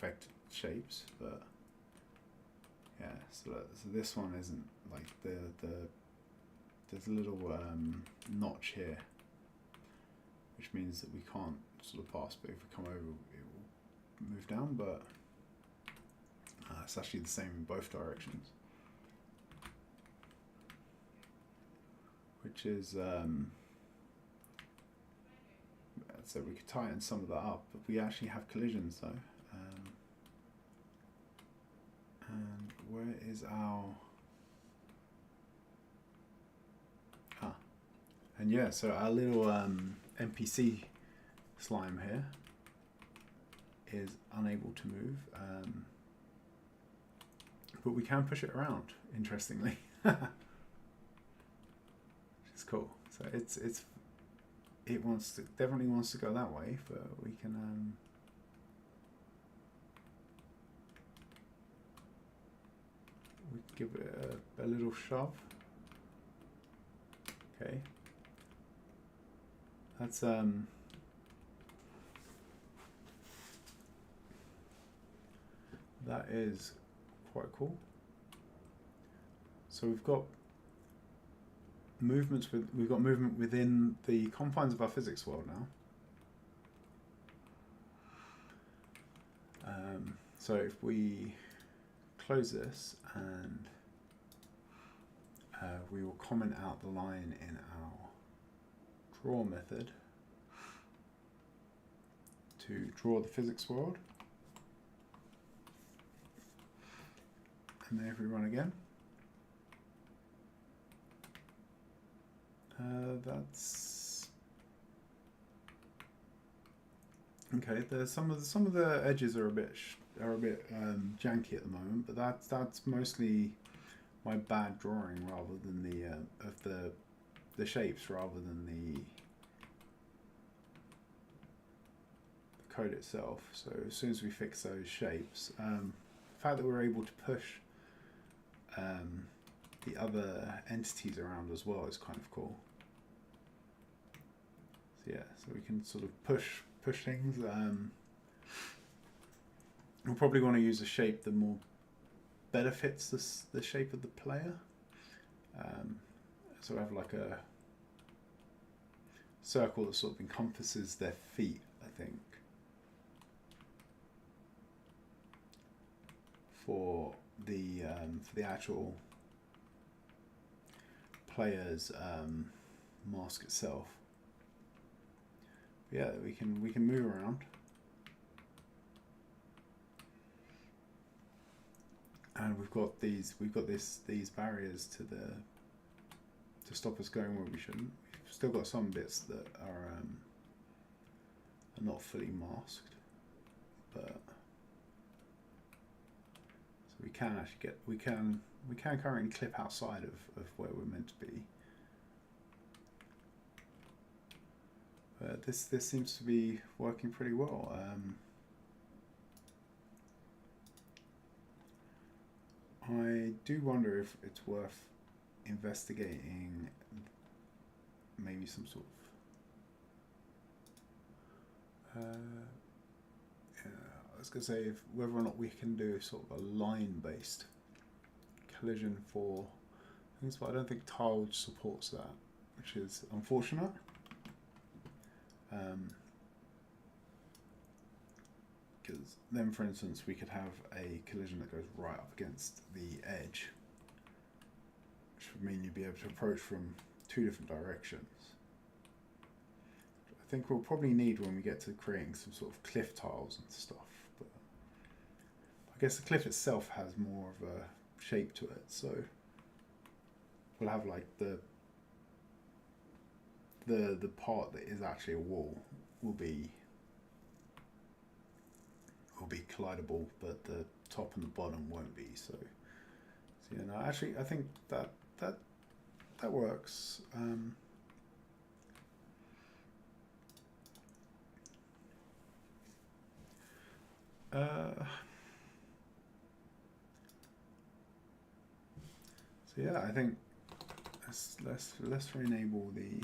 vector shapes, but yeah, so this one isn't like there's a little notch here, which means that we can't sort of pass, but if we come over it will move down, but it's actually the same in both directions, which is so we could tighten some of that up, but we actually have collisions though. And where is our and yeah, so our little NPC slime here is unable to move, but we can push it around, interestingly. Which is cool. So it definitely wants to go that way, but we can give it a little shove. Okay, that's that is quite cool. So we've got movement within the confines of our physics world now. So if we close this and we will comment out the line in our draw method to draw the physics world, and then if we run again, that's okay. There's some of the edges are a bit janky at the moment, but that's mostly my bad drawing rather than the shapes rather than the code itself. So as soon as we fix those shapes, the fact that we're able to push the other entities around as well is kind of cool. So yeah, so we can sort of push things. We'll probably want to use a shape that more better fits the shape of the player. So we have like a circle that sort of encompasses their feet, I think, for the actual player's mask itself. But yeah, we can move around. And we've got these barriers to stop us going where we shouldn't. We've still got some bits that are not fully masked, but so we can actually we can currently clip outside of where we're meant to be. But this seems to be working pretty well. I do wonder if it's worth investigating maybe some sort of yeah, I was going to say whether or not we can do sort of a line-based collision for things, but I don't think Tile supports that, which is unfortunate. Because then, for instance, we could have a collision that goes right up against the edge, which would mean you'd be able to approach from two different directions. I think we'll probably need when we get to creating some sort of cliff tiles and stuff. But I guess the cliff itself has more of a shape to it, so we'll have like the part that is actually a wall will be collidable, but the top and the bottom won't be. So you know, actually, I think that works. So yeah, I think let's re-enable the.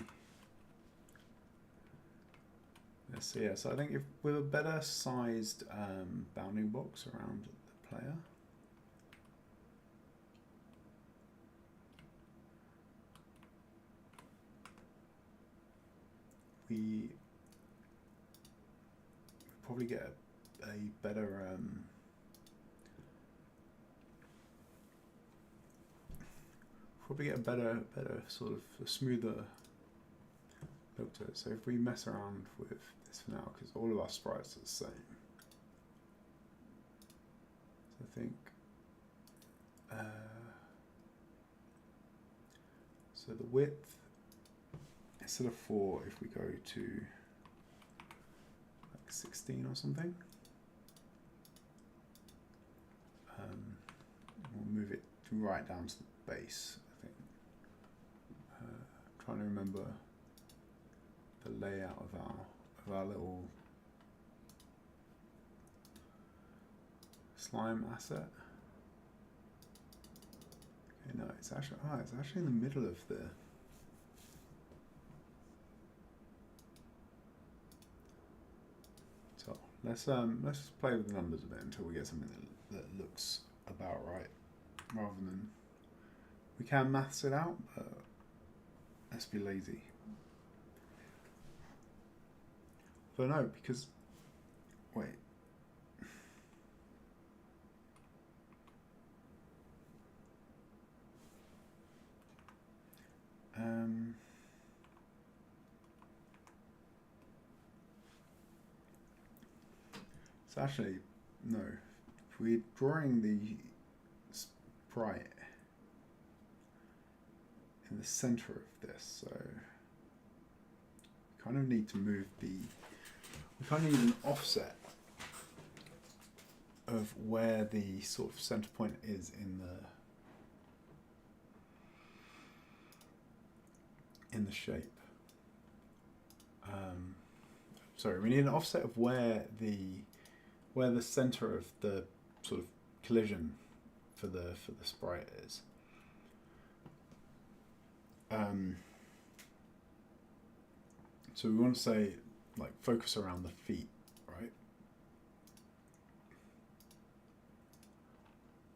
Let's see. Yeah, so I think if with a better sized bounding box around the player. We probably get a better sort of a smoother look to it. So if we mess around with this for now, because all of our sprites are the same, so I think so the width instead of 4, if we go to like 16 or something, we'll move it right down to the base. I think. Trying to remember the layout of our little slime asset. Okay, no, it's actually in the middle of the. So let's play with the numbers a bit until we get something that looks about right, rather than we can maths it out, but let's be lazy. But no, because wait. So actually, no. If we're drawing the sprite in the center of this, so we kind of need to move the. We kind of need an offset of where the sort of center point is in the shape. Sorry, we need an offset of where the center of the sort of collision for the sprite is. So we want to say like focus around the feet, right?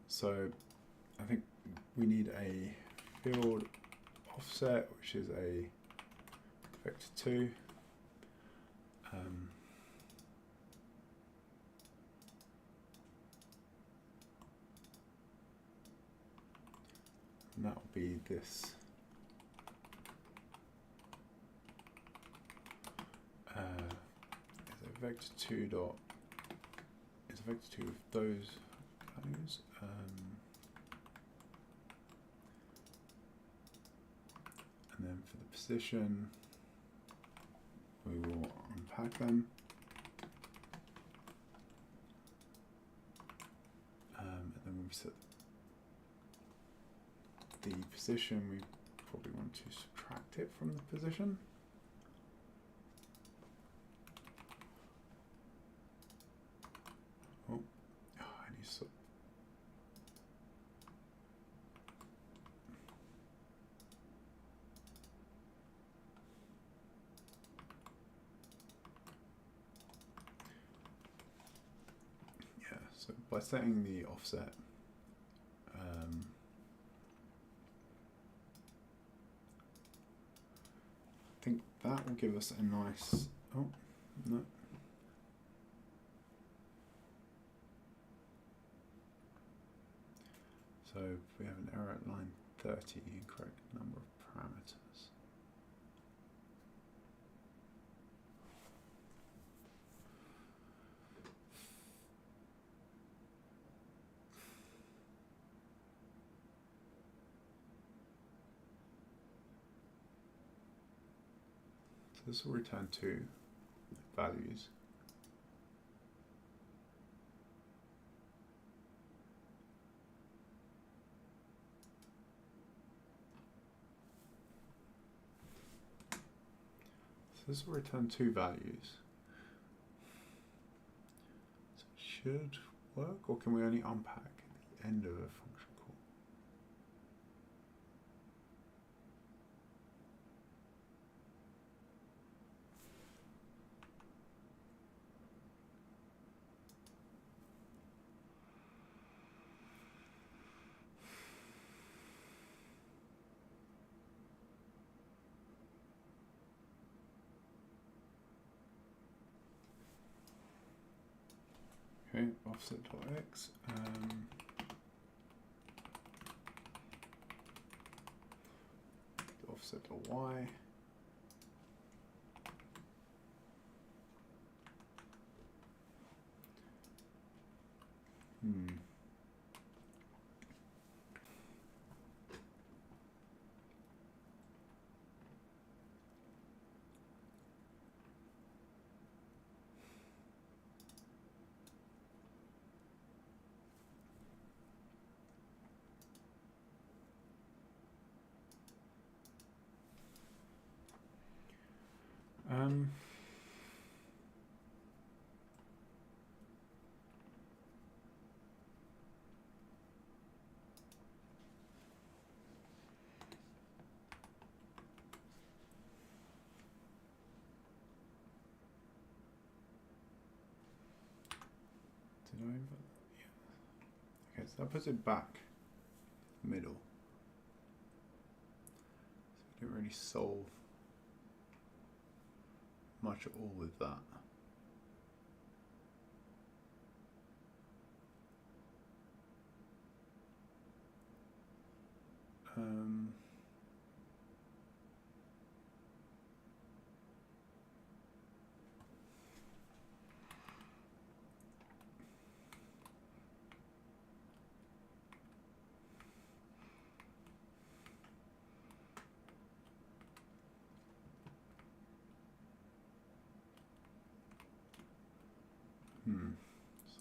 So I think we need a field offset, which is a vector 2. And that will be this. Is a vector 2 dot. Is a vector 2 of those values. And then for the position, we will unpack them. And then when we set the position, we probably want to subtract it from the position. Oh, I need to. Yeah, so by setting the offset, I think that will give us a nice. Oh, no. So if we have an error at line 30, incorrect number of parameters. So this will return 2 values. So this will return 2 values. So it should work, or can we only unpack the end of a function call? Okay, offset.x. Offset.y. Okay, so that puts it back middle. So we didn't really solve much at all with that.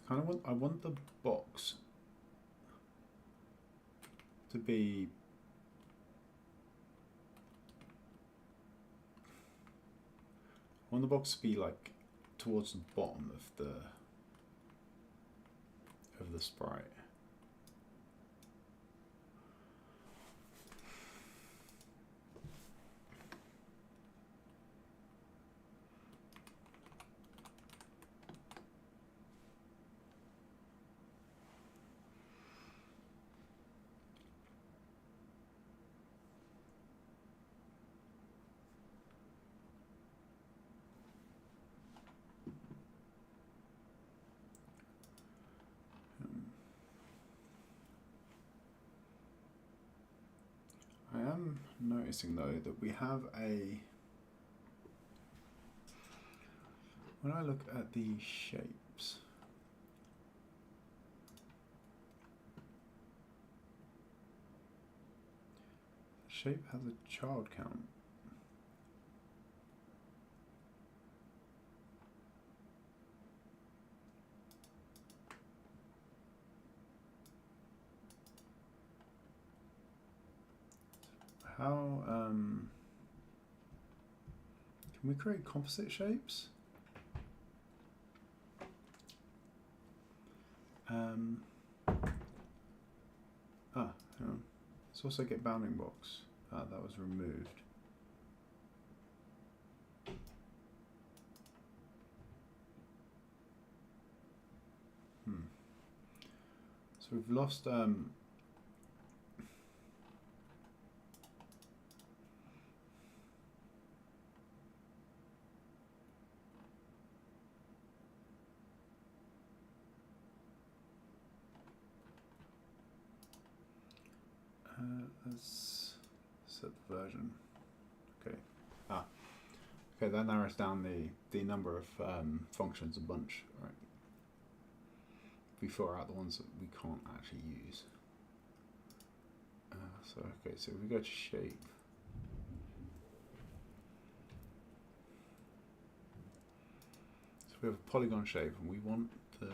So I want the box to be like towards the bottom of the sprite. I am noticing though that we have when I look at the shapes, the shape has a child count. How can we create composite shapes? Hang on. Let's also get bounding box. That was removed. So we've lost let's set the version. Okay. Okay, that narrows down the number of functions a bunch. All right. We filter out the ones that we can't actually use. So okay, so if we go to shape. So we have a polygon shape, and we want the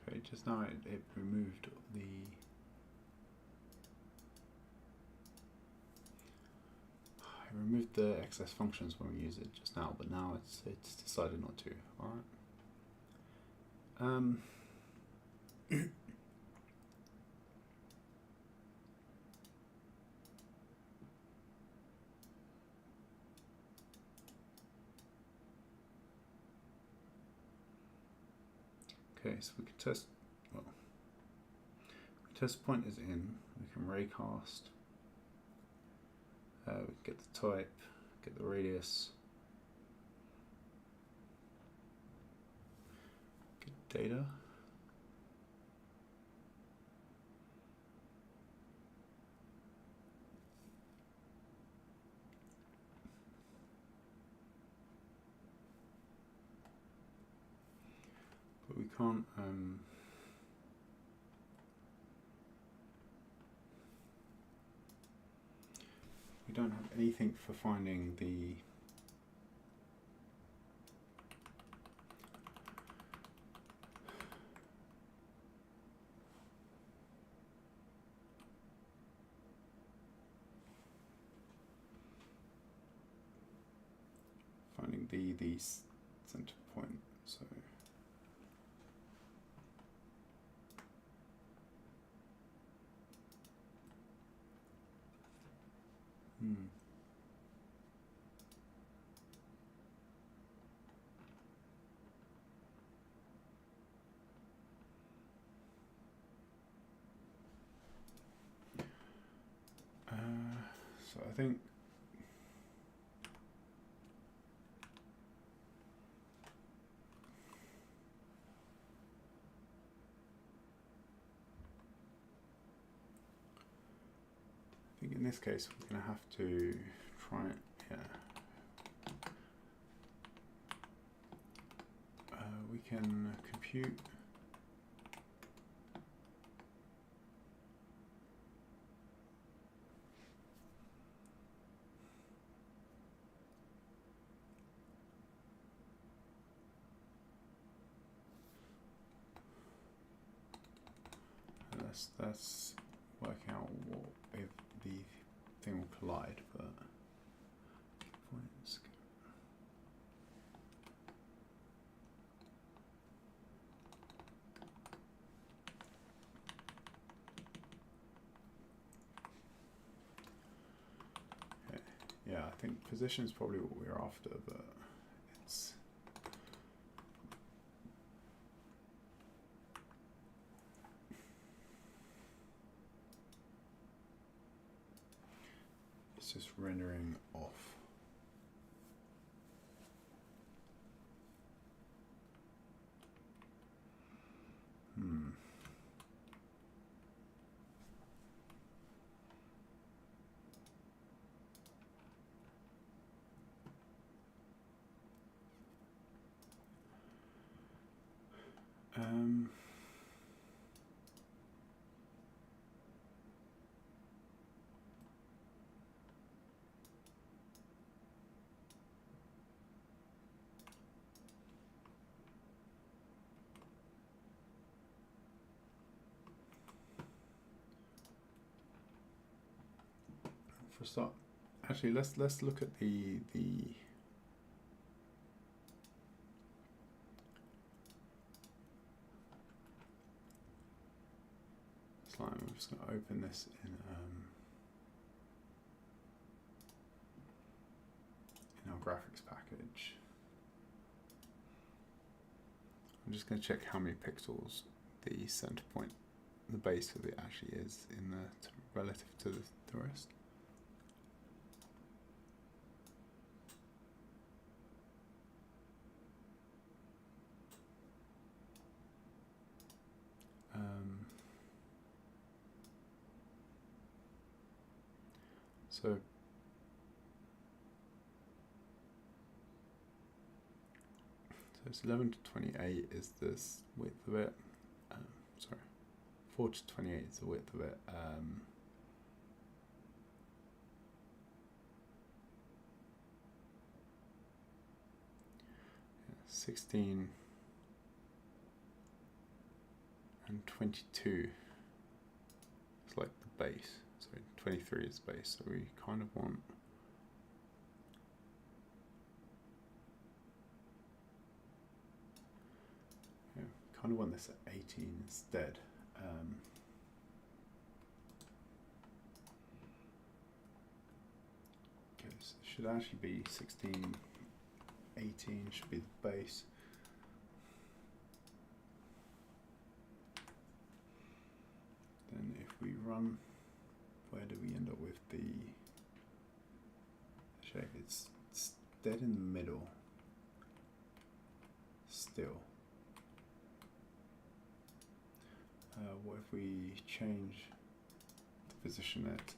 okay, just now it removed the excess functions when we use it just now, but now it's decided not to. All right. Okay, so we could test well, test point is in, we can raycast, we can get the type, get the radius, get data. But we can't we don't have anything for finding the center point. So so I think in this case we're going to have to try it. We can compute that's working out what if the thing will collide, but points. Okay. Yeah, I think position is probably what we're after, but it's just rendering off. For a start, actually, let's look at the slime. I'm just going to open this in our graphics package. I'm just going to check how many pixels the center point, the base of it actually is in the relative to the rest. So it's 11 to 28 is this width of it. Sorry, 4 to 28 is the width of it. 16 and 22 is like the base. So 23 is base. So we kind of want this at 18 instead. Okay, so it should actually be 16, 18 should be the base. if we run, where do we end up with the shape? It's dead in the middle still. What if we change the position at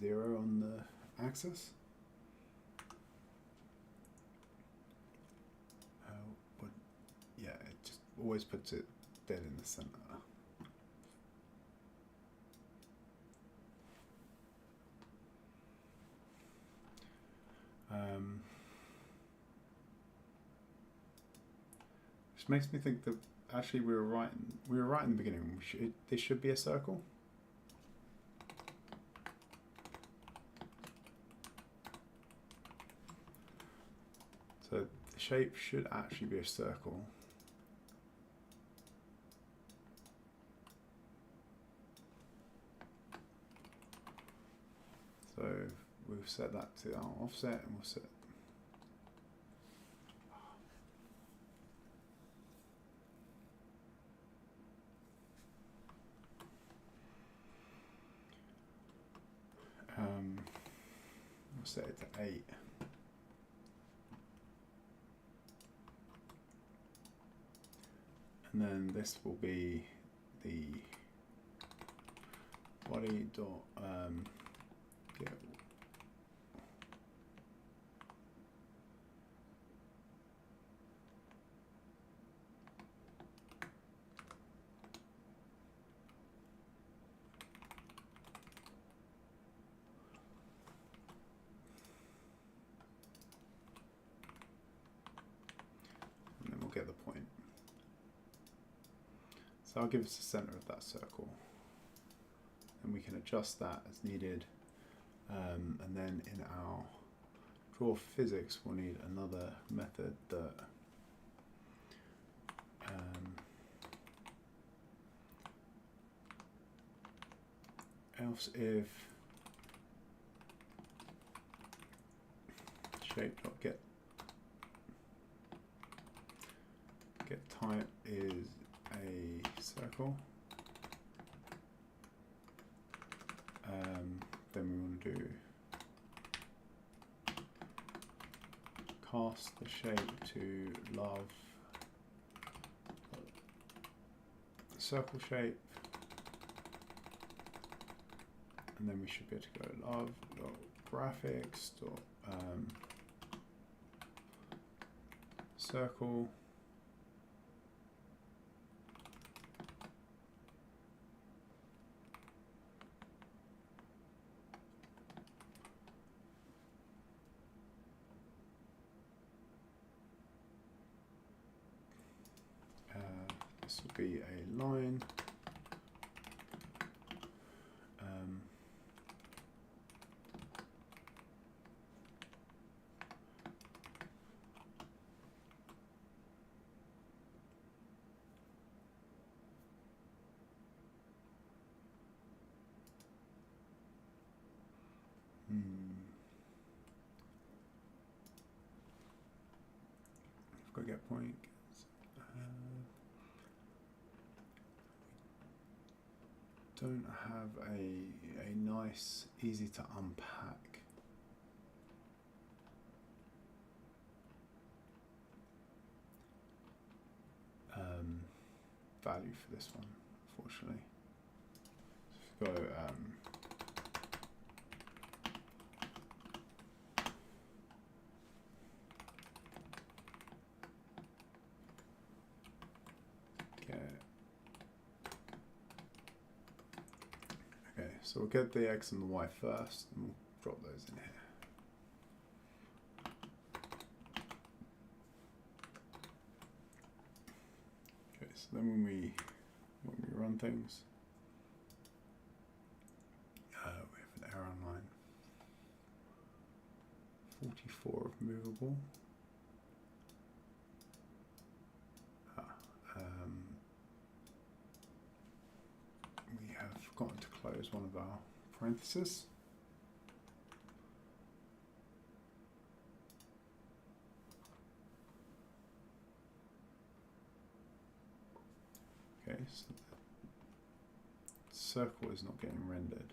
0 on the axis? Yeah, it just always puts it dead in the center. Which makes me think that actually we were right in the beginning. This should be a circle. So the shape should actually be a circle. So we've set that to our offset, and we'll set we'll set it to 8. And then this will be the body dot get and then we'll get the point. So I'll give us the center of that circle, and we can adjust that as needed. And then in our draw physics, we'll need another method that else if shape.get type is a circle, then we want to do cast the shape to love circle shape, and then we should be able to go love.graphics circle. This will be a line. I've got to get point. Don't have a nice, easy to unpack value for this one, unfortunately. So go so we'll get the X and the Y first, and we'll drop those in here. Okay, so then when we run things, we have an error on line 44 of movable. We have forgotten to close one of our parentheses. Okay, so circle is not getting rendered.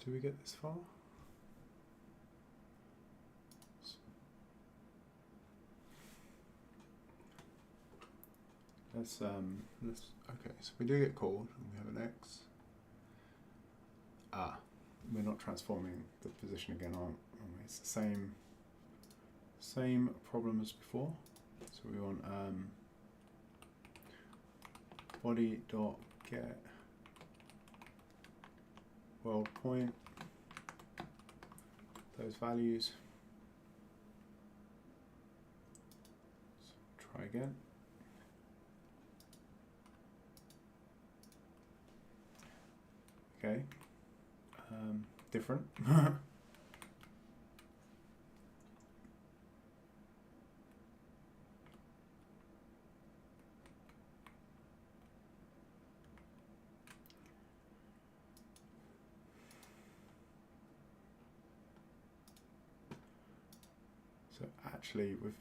Do we get this far? Let's okay, so we do get called and we have an X. We're not transforming the position again, aren't we? It's the same problem as before. So we want body dot get world point, those values. So try again. Okay, different. So actually with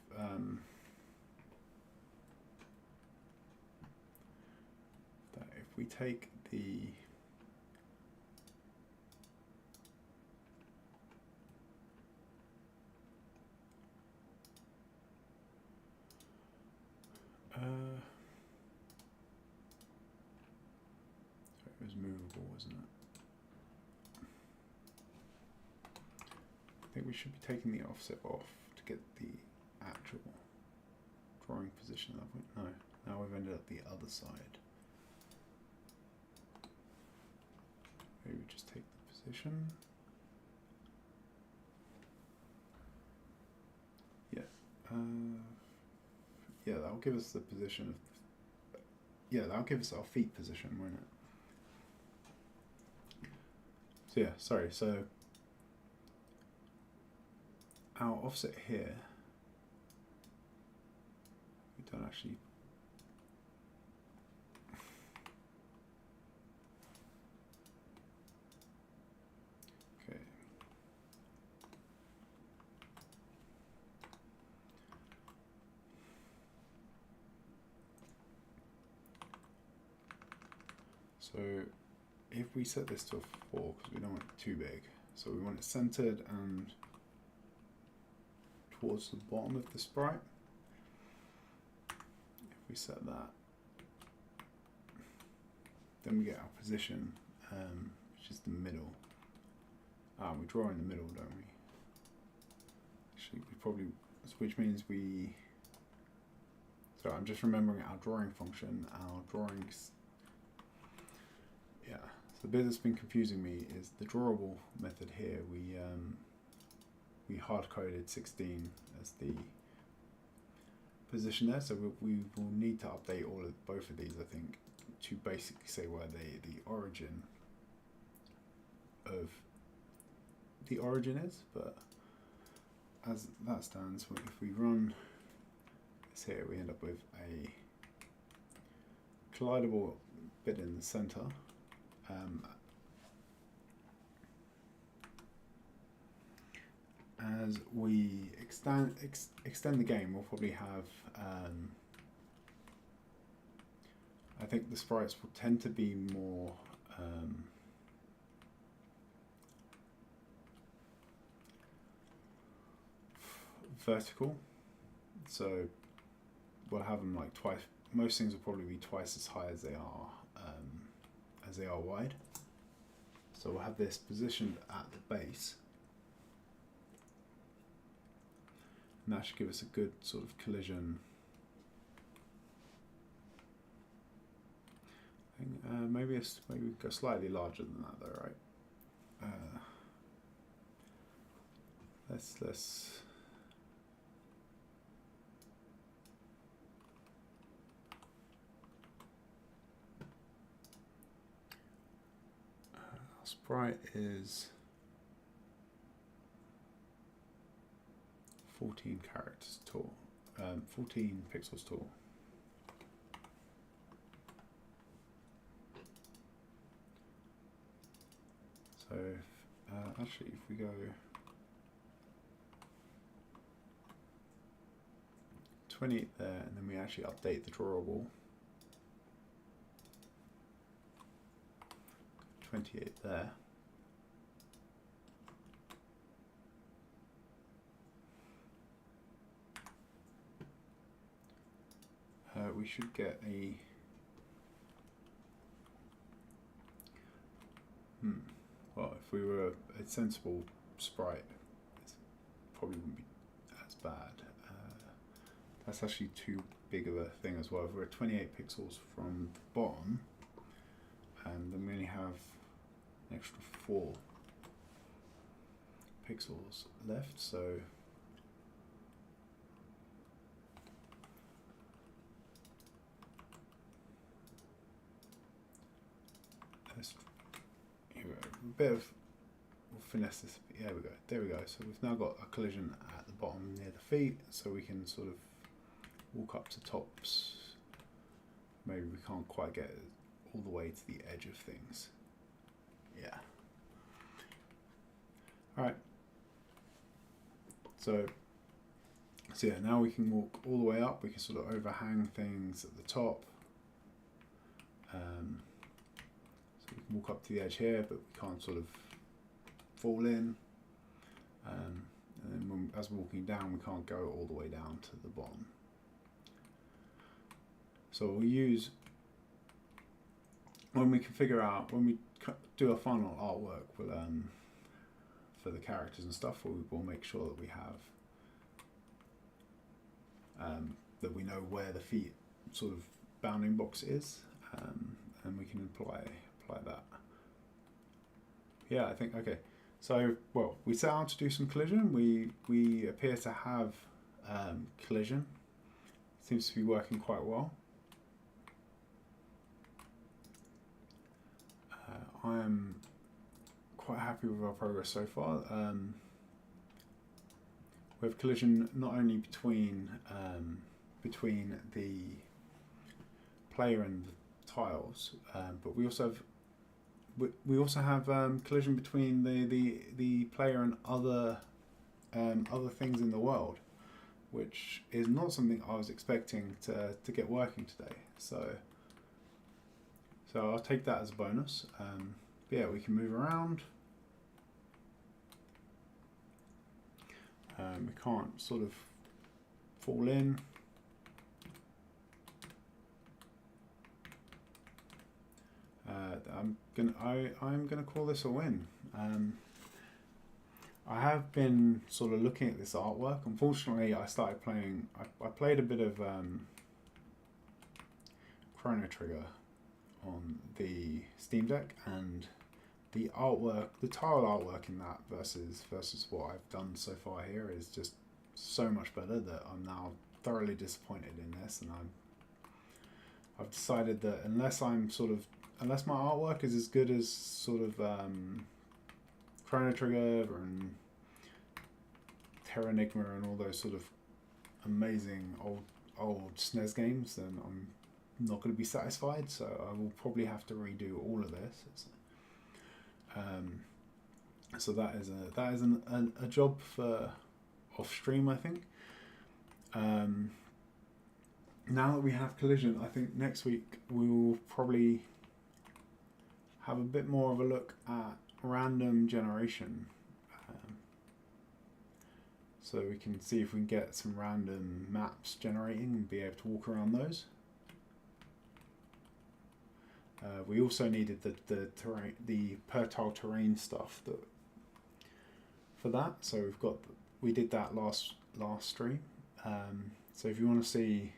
that, if we take the so it was movable, wasn't it? I think we should be taking the offset off to get the actual drawing position. No, now we've ended up the other side. Maybe we just take the position. Yeah. Yeah, that'll give us the position of. Yeah, that'll give us our feet position, won't it? So yeah, sorry. So our offset here, we don't actually. Okay. So if we set this to a 4, because we don't want it too big, so we want it centered and towards the bottom of the sprite. If we set that, then we get our position, which is the middle. We draw in the middle, don't we? Actually, we probably, which means we. So I'm just remembering our drawing function. Our drawings. Yeah. So the bit that's been confusing me is the drawable method here. We hard coded 16 as the position there, so we will need to update both of these, I think, to basically say where the origin is. But as that stands, if we run this here, we end up with a collidable bit in the center. As we extend the game, we'll probably have, I think the sprites will tend to be more vertical, so we'll have them like twice. Most things will probably be twice as high as they are wide. So we'll have this positioned at the base. And that should give us a good sort of collision. I think, maybe go slightly larger than that though, right? Let's our sprite is 14 characters tall, 14 pixels tall. So actually, if we go 28 there, and then we actually update the drawable, 28 there. We should get a well, if we were a sensible sprite, it probably wouldn't be as bad. That's actually too big of a thing as well. If we're at 28 pixels from the bottom, and then we only have an extra 4 pixels left, so here we go. A bit of we'll finesse this. There we go. There we go. So we've now got a collision at the bottom near the feet, so we can sort of walk up to tops. Maybe we can't quite get all the way to the edge of things. Yeah. All right. So yeah, now we can walk all the way up. We can sort of overhang things at the top. So we can walk up to the edge here, but we can't sort of fall in. And then as we're walking down, we can't go all the way down to the bottom. So we'll use, when we can figure out, when we do our final artwork, we'll for the characters and stuff, we'll make sure that we have that we know where the feet sort of bounding box is, and we can apply that. Yeah, I think, okay. So, well, we set out to do some collision. We appear to have collision. Seems to be working quite well. I am quite happy with our progress so far. We have collision not only between the player and the tiles, but we also have collision between the player and other things in the world, which is not something I was expecting to get working today. So I'll take that as a bonus. Yeah, we can move around. We can't sort of fall in. I'm gonna call this a win. I have been sort of looking at this artwork. Unfortunately, I started playing. I played a bit of Chrono Trigger on the Steam Deck, and the artwork, the tile artwork in that versus what I've done so far here is just so much better that I'm now thoroughly disappointed in this, and I've decided that unless my artwork is as good as sort of Chrono Trigger and Terranigma and all those sort of amazing old SNES games, then I'm not going to be satisfied. So I will probably have to redo all of this. So that is a job for off stream, I think. Now that we have collision, I think next week we will probably have a bit more of a look at random generation, so we can see if we can get some random maps generating and be able to walk around those. We also needed the per tile terrain stuff for that. So we did that last stream. So if you want to see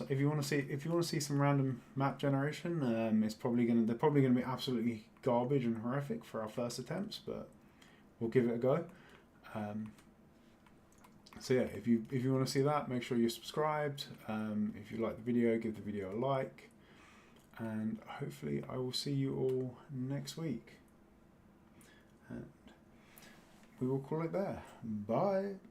if you want to see some random map generation, they're probably gonna be absolutely garbage and horrific for our first attempts, but we'll give it a go. So yeah, if you want to see that, make sure you're subscribed. If you like the video, give the video a like, and hopefully I will see you all next week. And we will call it there. Bye.